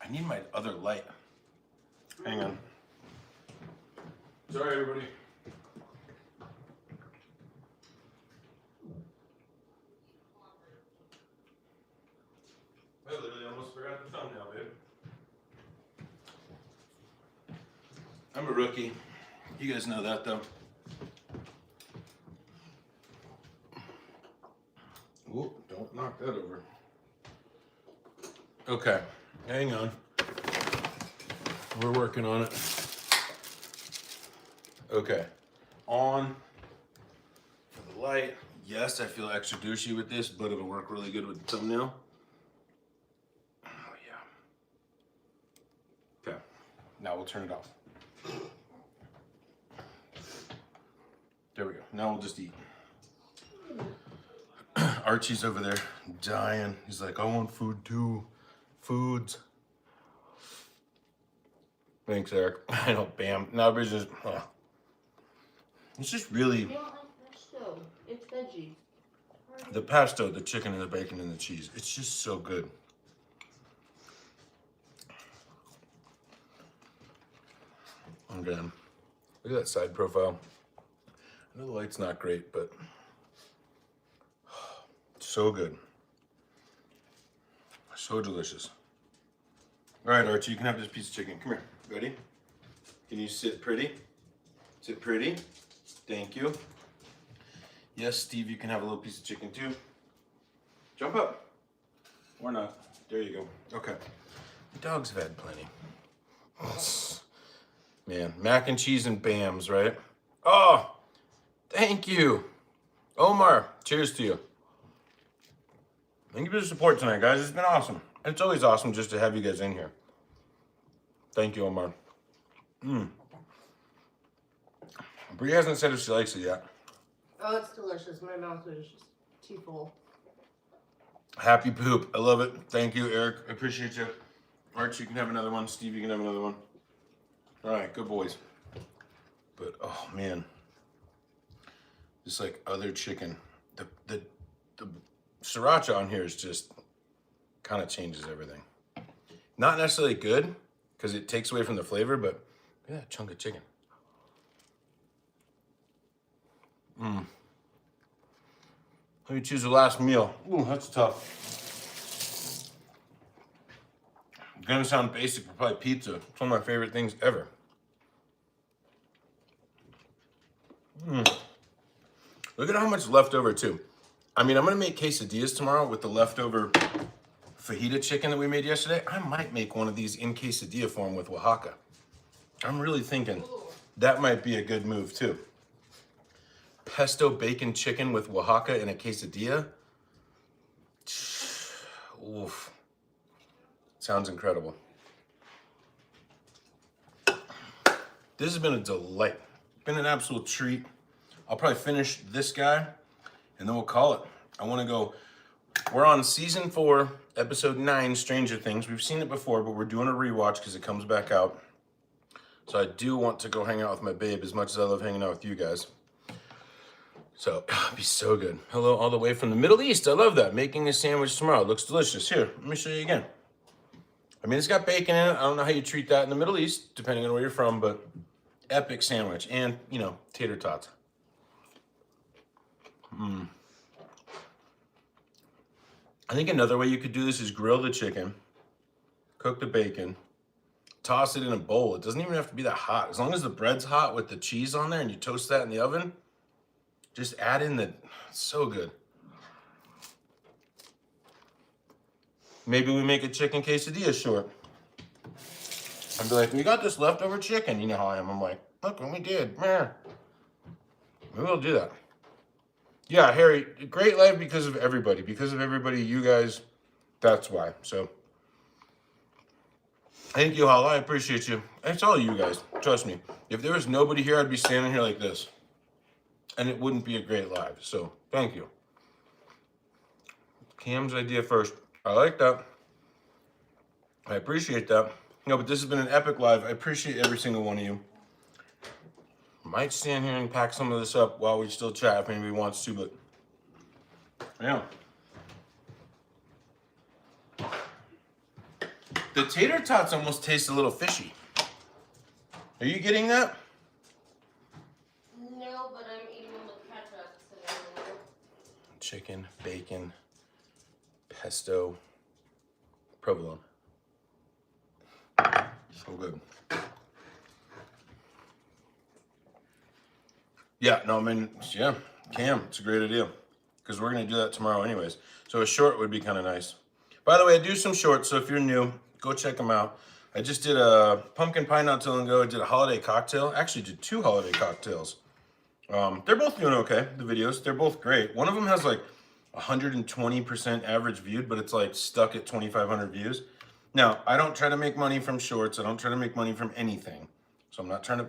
I need my other light. Hang on. Sorry, everybody. I literally almost forgot the thumbnail, babe. I'm a rookie. You guys know that, though. Whoop, don't knock that over. Okay, hang on. We're working on it. Okay, on for the light. Yes, I feel extra douchey with this, but it'll work really good with the thumbnail. Oh, yeah. Okay, now we'll turn it off. There we go. Now we'll just eat. Archie's over there dying. He's like, I want food too. Foods. Thanks, Eric. I know, bam. Now it's just, it's just really. You don't like pesto. It's veggie. The pesto, the chicken and the bacon and the cheese. It's just so good. Again, look at that side profile. I know the light's not great, but so good. So delicious. All right, Archie, you can have this piece of chicken. Come here. Ready? Can you sit pretty? Sit pretty. Thank you. Yes, Steve, you can have a little piece of chicken too. Jump up. Or not. There you go. Okay. The dogs have had plenty. Man, mac and cheese and Bams, right? Oh, thank you. Omar, cheers to you. Thank you for the support tonight, guys. It's been awesome. It's always awesome just to have you guys in here. Thank you, Omar. Brie hasn't said if she likes it yet. Oh, it's delicious. My mouth is just too full. Happy poop. I love it. Thank you, Eric. I appreciate you. Archie, you can have another one. Steve, you can have another one. All right, good boys. But, oh, man. Just like other chicken. The sriracha on here is just kind of changes everything. Not necessarily good, because it takes away from the flavor, but look at that chunk of chicken. Let me choose the last meal. Ooh, that's tough. It's gonna sound basic, but probably pizza. It's one of my favorite things ever. Look at how much leftover too. I mean, I'm gonna make quesadillas tomorrow with the leftover fajita chicken that we made yesterday. I might make one of these in quesadilla form with Oaxaca. I'm really thinking that might be a good move too. Pesto bacon chicken with Oaxaca in a quesadilla. Oof. Sounds incredible. This has been a delight. Been an absolute treat. I'll probably finish this guy and then we'll call it. I want to go, we're on season 4, episode 9, Stranger Things. We've seen it before, but we're doing a rewatch because it comes back out. So I do want to go hang out with my babe as much as I love hanging out with you guys. So, it'll be so good. Hello, all the way from the Middle East. I love that. Making a sandwich tomorrow. It looks delicious. Here, let me show you again. I mean, it's got bacon in it. I don't know how you treat that in the Middle East, depending on where you're from, but epic sandwich. And, you know, tater tots. I think another way you could do this is grill the chicken, cook the bacon, toss it in a bowl. It doesn't even have to be that hot. As long as the bread's hot with the cheese on there and you toast that in the oven, just add in the, it's so good. Maybe we make a chicken quesadilla short. I'd be like, we got this leftover chicken. You know how I am. I'm like, look what we did. Man. Maybe we'll do that. Yeah, Harry, great life because of everybody. Because of everybody, you guys, that's why. So, thank you, Hala. I appreciate you. It's all you guys. Trust me. If there was nobody here, I'd be standing here like this. And it wouldn't be a great live. So, thank you. Cam's idea first. I like that. I appreciate that. No, but this has been an epic live. I appreciate every single one of you. Might stand here and pack some of this up while we still chat if anybody wants to, but yeah. The tater tots almost taste a little fishy. Are you getting that? No, but I'm eating them with ketchup. So Chicken, bacon, pesto, provolone. So good. Yeah, no, I mean, yeah, Cam, it's a great idea. Because we're going to do that tomorrow anyways. So a short would be kind of nice. By the way, I do some shorts, so if you're new, go check them out. I just did a pumpkin pie not too long ago. I did a holiday cocktail. Actually did 2 holiday cocktails. They're both doing okay, the videos. They're both great. One of them has like 120% average viewed, but it's like stuck at 2,500 views. Now, I don't try to make money from shorts. I don't try to make money from anything. So I'm not trying to,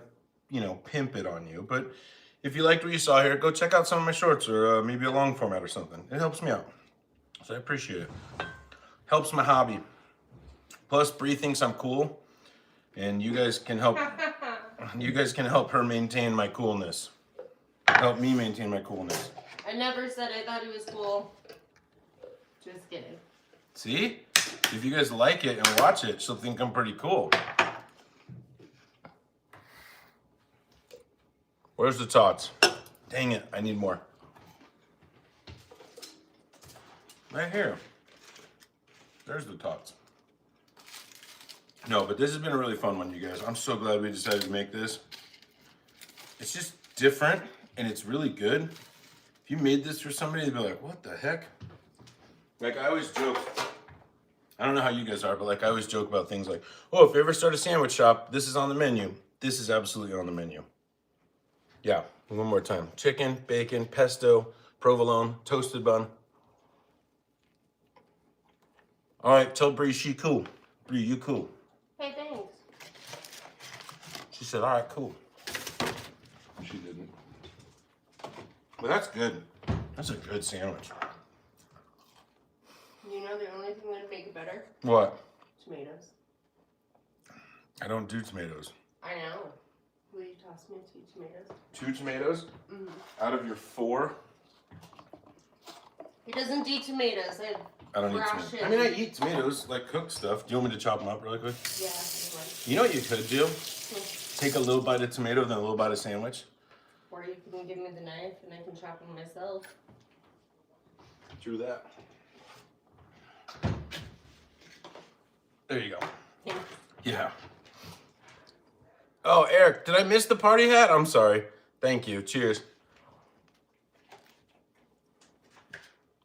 you know, pimp it on you. But if you liked what you saw here, go check out some of my shorts or maybe a long format or something. It helps me out. So I appreciate it. Helps my hobby. Plus, Bree thinks I'm cool. And you guys can help. You guys can help her maintain my coolness. Help me maintain my coolness. I never said I thought he was cool. Just kidding. See? If you guys like it and watch it, she'll think I'm pretty cool. Where's the tots? Dang it, I need more. Right here. There's the tots. No, but this has been a really fun one, you guys. I'm so glad we decided to make this. It's just different, and it's really good. If you made this for somebody, they'd be like, what the heck? Like, I always joke, I don't know how you guys are, but like, I always joke about things like, oh, if you ever start a sandwich shop, this is on the menu. This is absolutely on the menu. Yeah, one more time. Chicken, bacon, pesto, provolone, toasted bun. All right, tell Bree she cool. Bree, you cool. Hey, thanks. She said, all right, cool. She didn't. But that's good. That's a good sandwich. You know the only thing that'd make it better? What? Tomatoes. I don't do tomatoes. I know. Will you toss me 2 tomatoes? 2 tomatoes? Mm-hmm. Out of your 4? He doesn't do tomatoes. I don't eat tomatoes. I mean, I eat tomatoes, like cooked stuff. Do you want me to chop them up really quick? Yeah. You know what you could do? Take a little bite of tomato, then a little bite of sandwich. Or you can give me the knife and I can chop them myself. True that. There you go. Thanks. Yeah. Oh, Eric, did I miss the party hat? I'm sorry. Thank you. Cheers.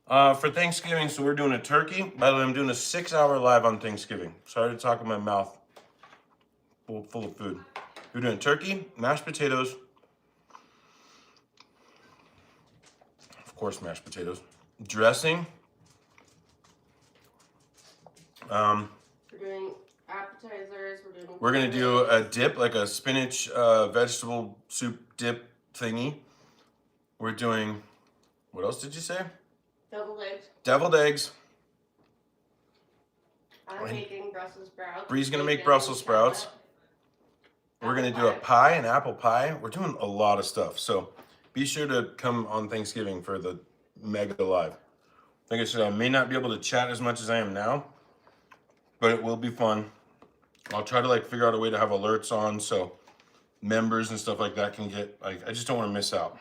For Thanksgiving, so we're doing a turkey. By the way, I'm doing a 6-hour live on Thanksgiving. Sorry to talk in my mouth full of food. We're doing turkey, mashed potatoes. Of course, mashed potatoes. Dressing. We're doing appetizers. We're gonna do a dip, like a spinach vegetable soup dip thingy. We're doing, what else did you say? Deviled eggs. Deviled eggs. I'm making Brussels sprouts. Bree's gonna make Brussels sprouts. We're gonna do a pie, an apple pie. We're doing a lot of stuff. So be sure to come on Thanksgiving for the mega live. Like I said, I may not be able to chat as much as I am now, but it will be fun. I'll try to like figure out a way to have alerts on so members and stuff like that can get, like, I just don't want to miss out.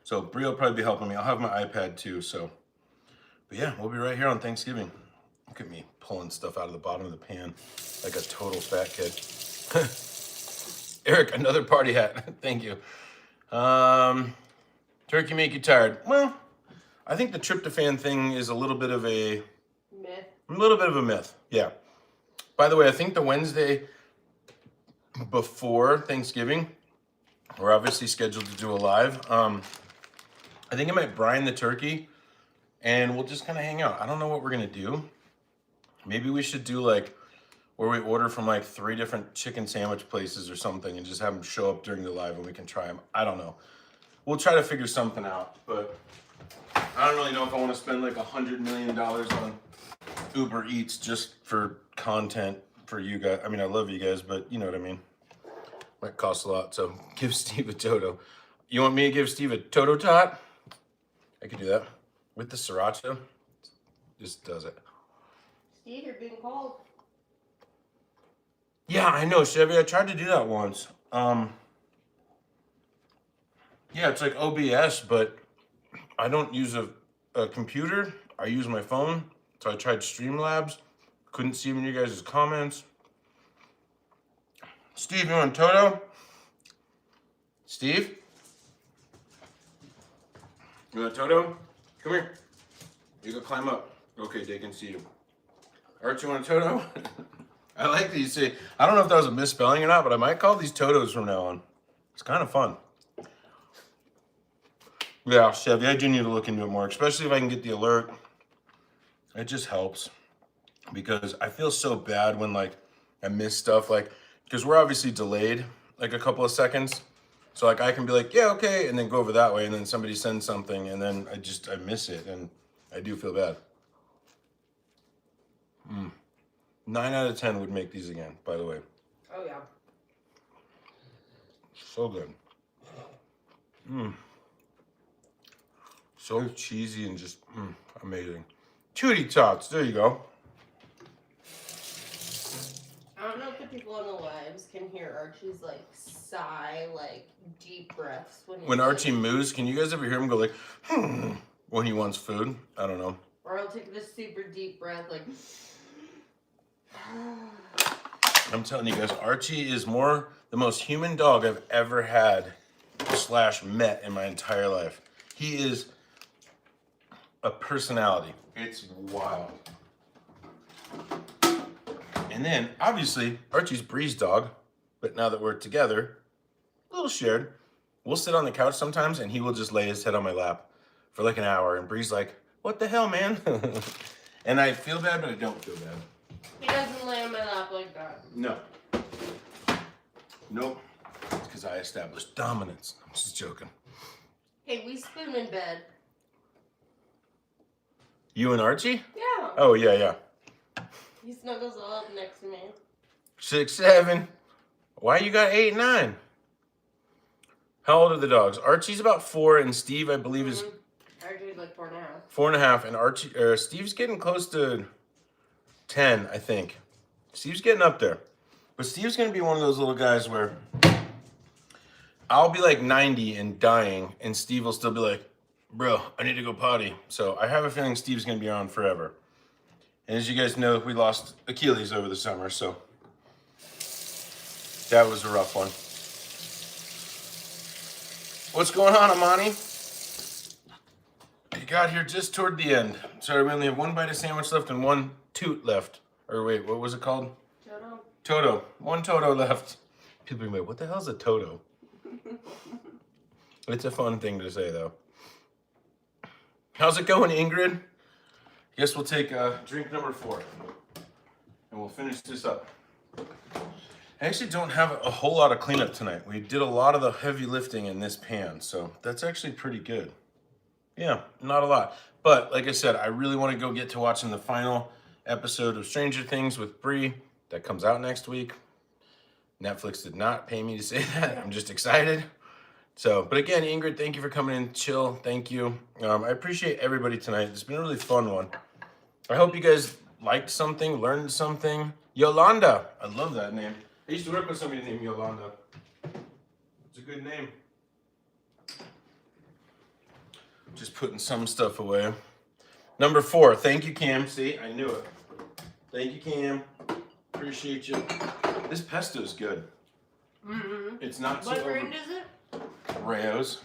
So Bree will probably be helping me. I'll have my iPad too, so. But yeah, we'll be right here on Thanksgiving. Look at me pulling stuff out of the bottom of the pan like a total fat kid. Eric, another party hat. Thank you. Turkey make you tired. Well, I think the tryptophan thing is a little bit of a Myth. A little bit of a myth. Yeah. By the way, I think the Wednesday before Thanksgiving, we're obviously scheduled to do a live. I think I might brine the turkey and we'll just kind of hang out. I don't know what we're going to do. Maybe we should do like where we order from like 3 different chicken sandwich places or something and just have them show up during the live and we can try them. I don't know. We'll try to figure something out, but I don't really know if I want to spend like $100 million on Uber Eats just for content for you guys. I mean, I love you guys, but you know what I mean. Might cost a lot, so give Steve a Toto. You want me to give Steve a Toto tot? I could do that. With the sriracha, just does it. Steve, you're being called. Yeah, I know, Chevy. I tried to do that once. Yeah, it's like OBS, but I don't use a computer. I use my phone. So I tried Streamlabs. Couldn't see any of you guys' comments. Steve, you want Toto? Steve? You want Toto? Come here. You go climb up. Okay, they can see you. Archie, you want Toto? I like that you say, I don't know if that was a misspelling or not, but I might call these Totos from now on. It's kind of fun. Yeah, Chevy, I do need to look into it more, especially if I can get the alert. It just helps because I feel so bad when like I miss stuff, like, because we're obviously delayed like a couple of seconds. So like I can be like, yeah, okay, and then go over that way, and then somebody sends something, and then I miss it, and I do feel bad. 9 out of 10 would make these again, by the way. Oh, yeah. So good. So cheesy and just amazing. Tootie tots, there you go. I don't know if the people on the lives can hear Archie's like sigh, like deep breaths when Archie moves. Can you guys ever hear him go like when he wants food? I don't know. Or he'll take this super deep breath, like. I'm telling you guys, Archie is the most human dog I've ever had / met in my entire life. He is a personality. It's wild. And then, obviously, Archie's Bree's dog, but now that we're together, a little shared, we'll sit on the couch sometimes and he will just lay his head on my lap for like an hour. And Bree's like, what the hell, man? And I feel bad, but I don't feel bad. He doesn't lay on my lap like that. No. Nope. It's because I established dominance. I'm just joking. Hey, we spoon in bed. You and Archie? Yeah. Oh, yeah. He snuggles all up next to me. 6, 7. Why you got 8, 9? How old are the dogs? Archie's about 4, and Steve, I believe, is Archie's like 4.5. 4.5, and Steve's getting close to 10, I think. Steve's getting up there. But Steve's going to be one of those little guys where I'll be like 90 and dying, and Steve will still be like, bro, I need to go potty. So I have a feeling Steve's going to be around forever. And as you guys know, we lost Achilles over the summer, so that was a rough one. What's going on, Amani? You got here just toward the end. Sorry, we only have 1 bite of sandwich left and 1 toot left. Or wait, what was it called? Toto. Toto. 1 Toto left. People are like, what the hell's a Toto? It's a fun thing to say, though. How's it going, Ingrid? Guess we'll take drink number 4. And we'll finish this up. I actually don't have a whole lot of cleanup tonight. We did a lot of the heavy lifting in this pan, so that's actually pretty good. Yeah, not a lot. But like I said, I really want to go get to watching the final episode of Stranger Things with Bree. That comes out next week. Netflix did not pay me to say that. I'm just excited. So, but again, Ingrid, thank you for coming in. Chill, thank you. I appreciate everybody tonight. It's been a really fun one. I hope you guys liked something, learned something. Yolanda, I love that name. I used to work with somebody named Yolanda. It's a good name. Just putting some stuff away. Number 4, thank you, Cam. See, I knew it. Thank you, Cam. Appreciate you. This pesto is good. Mm-hmm. It's not too What brand is it? Rayo's.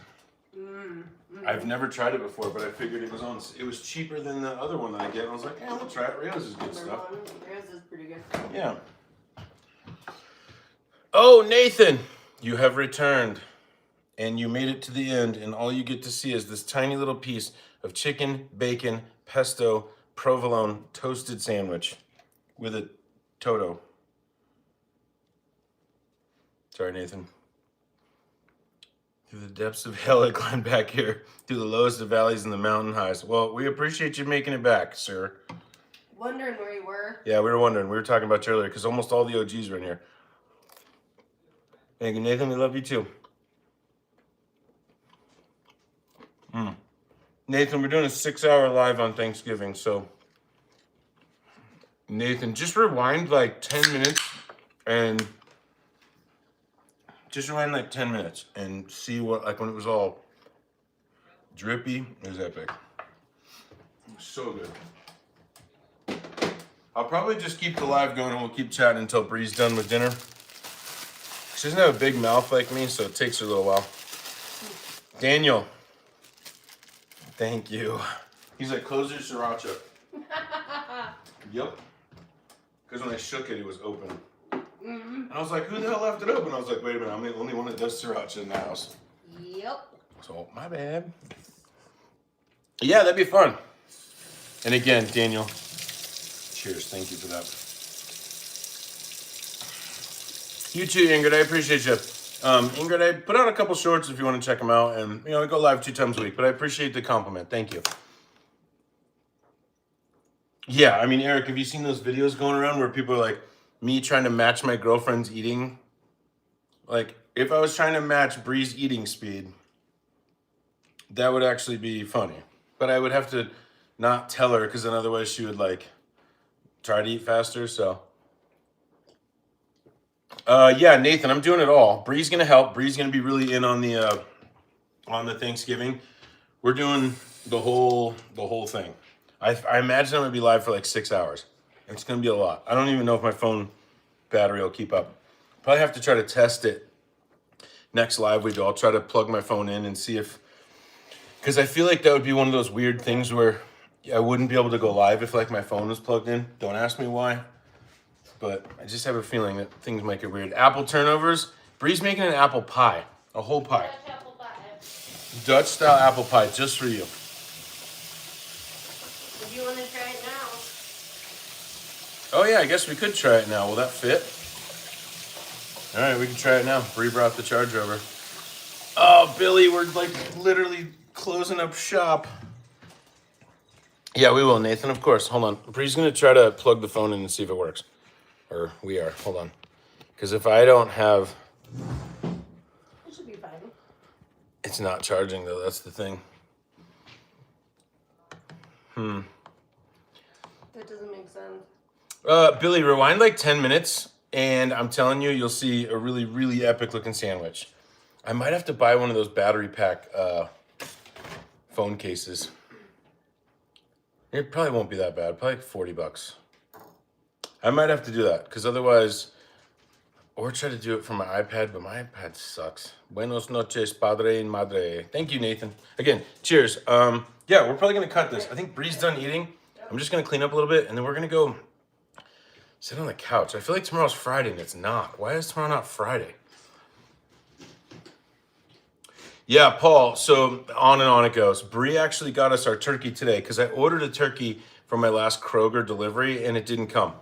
Mm-hmm. I've never tried it before, but I figured it was cheaper than the other one that I get. And I was like, yeah, we'll try it. Rayo's is good stuff. Rayo's is pretty good. Yeah. Oh, Nathan, you have returned. And you made it to the end, and all you get to see is this tiny little piece of chicken, bacon, pesto, provolone, toasted sandwich with a Toto. Sorry, Nathan. Through the depths of hell, I climbed back here, through the lowest of valleys and the mountain highs. Well, we appreciate you making it back, sir. Wondering where you were. Yeah, we were wondering. We were talking about you earlier, because almost all the OGs were in here. Thank you, Nathan. We love you, too. Nathan, we're doing a 6-hour live on Thanksgiving, so Nathan, just rewind like 10 minutes and see what, like when it was all drippy, it was epic. It was so good. I'll probably just keep the live going and we'll keep chatting until Bree's done with dinner. She doesn't have a big mouth like me, so it takes her a little while. Daniel. Thank you. He's like, close your sriracha. Yep. Because when I shook it, it was open. And I was like, who the hell left it open? I was like, wait a minute, I'm the only one that does sriracha in the house. Yep. So, my bad. Yeah, that'd be fun. And again, Daniel, cheers. Thank you for that. You too, Ingrid. I appreciate you. Ingrid, I put out a couple shorts if you want to check them out. And, we go live 2 times a week. But I appreciate the compliment. Thank you. Yeah, I mean, Eric, have you seen those videos going around where people are like, me trying to match my girlfriend's eating? Like, if I was trying to match Bree's eating speed, that would actually be funny. But I would have to not tell her, because then otherwise she would, like, try to eat faster, so. Yeah, Nathan, I'm doing it all. Bree's going to help. Bree's going to be really in on the Thanksgiving. We're doing the whole thing. I imagine I'm going to be live for like 6 hours. It's going to be a lot. I don't even know if my phone battery will keep up. Probably have to try to test it next live we do. I'll try to plug my phone in and see if... Because I feel like that would be one of those weird things where I wouldn't be able to go live if like my phone was plugged in. Don't ask me why. But I just have a feeling that things might get weird. Apple turnovers. Bree's making an apple pie. A whole pie. Dutch apple pie. Dutch style apple pie just for you. If you want to try it now. Oh yeah, I guess we could try it now. Will that fit? All right, we can try it now. Bree brought the charger over. Oh, Billy, we're like literally closing up shop. Yeah, we will, Nathan, of course. Hold on. Bree's going to try to plug the phone in and see if it works. Or we are. Hold on. Because if I don't have... It should be fine. It's not charging, though. That's the thing. That doesn't make sense. Billy, rewind like 10 minutes, and I'm telling you, you'll see a really, really epic-looking sandwich. I might have to buy one of those battery pack phone cases. It probably won't be that bad. Probably like $40. I might have to do that, because otherwise... Or try to do it from my iPad, but my iPad sucks. Buenos noches, padre y madre. Thank you, Nathan. Again, cheers. Yeah, we're probably going to cut this. I think Bree's done eating. I'm just going to clean up a little bit, and then we're going to go sit on the couch. I feel like tomorrow's Friday, and it's not. Why is tomorrow not Friday? Yeah, Paul, so on and on it goes. Bree actually got us our turkey today, because I ordered a turkey from my last Kroger delivery, and it didn't come.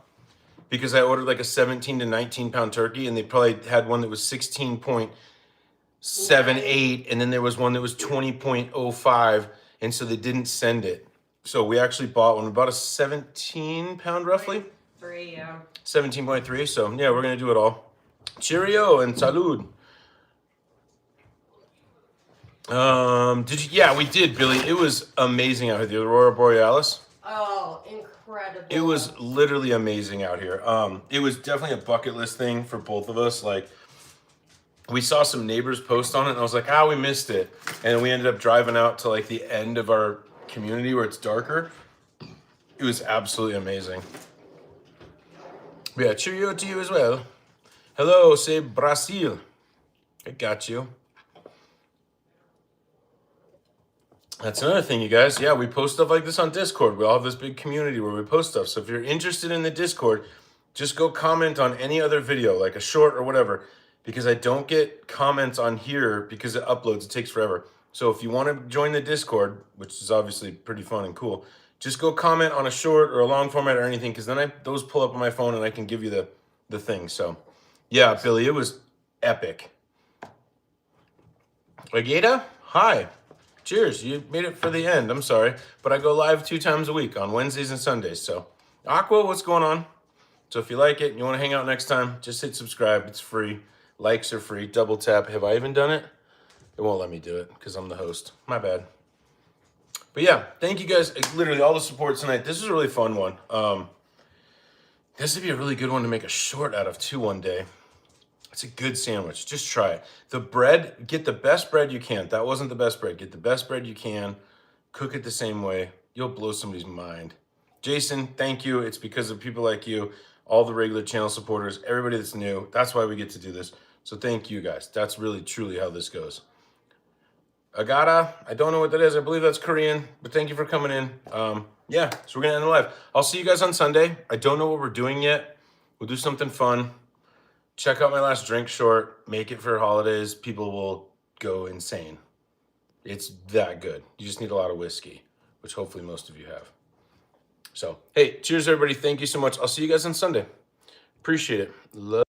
Because I ordered like a 17 to 19 pound turkey, and they probably had one that was 16.78, and then there was one that was 20.05, and so they didn't send it. So we actually bought one, about a 17 pound roughly. 3, yeah. 17.3, so yeah, we're gonna do it all. Cheerio and salud. Yeah, we did, Billy. It was amazing out here, the Aurora Borealis. Oh, incredible. It was literally amazing out here. It was definitely a bucket list thing for both of us. Like, we saw some neighbors post on it, and I was like, we missed it. And we ended up driving out to like the end of our community where it's darker. It was absolutely amazing. Yeah, cheerio to you as well. Hello, say Brazil. I got you. That's another thing, you guys. Yeah, we post stuff like this on Discord. We all have this big community where we post stuff. So if you're interested in the Discord, just go comment on any other video, like a short or whatever, because I don't get comments on here because it uploads. It takes forever. So if you want to join the Discord, which is obviously pretty fun and cool, just go comment on a short or a long format or anything, because then those pull up on my phone and I can give you the thing. So yeah, Billy, it was epic. Agata, hi. Cheers, you made it for the end. I'm sorry, but I go live 2 times a week on Wednesdays and Sundays. So, Aqua, what's going on? So if you like it and you want to hang out next time, just hit subscribe. It's free. Likes are free. Double tap. Have I even done it? It won't let me do it because I'm the host. My bad. But yeah, thank you guys. Literally all the support tonight. This is a really fun one. This would be a really good one to make a short out of too one day. It's a good sandwich. Just try it. The bread, get the best bread you can. That wasn't the best bread. Get the best bread you can. Cook it the same way. You'll blow somebody's mind. Jason, thank you. It's because of people like you, all the regular channel supporters, everybody that's new. That's why we get to do this. So thank you guys. That's really, truly how this goes. Agata, I don't know what that is. I believe that's Korean, but thank you for coming in. Yeah, so we're going to end the live. I'll see you guys on Sunday. I don't know what we're doing yet. We'll do something fun. Check out my last drink short. Make it for holidays. People will go insane. It's that good. You just need a lot of whiskey, which hopefully most of you have. So, hey, cheers, everybody. Thank you so much. I'll see you guys on Sunday. Appreciate it. Love.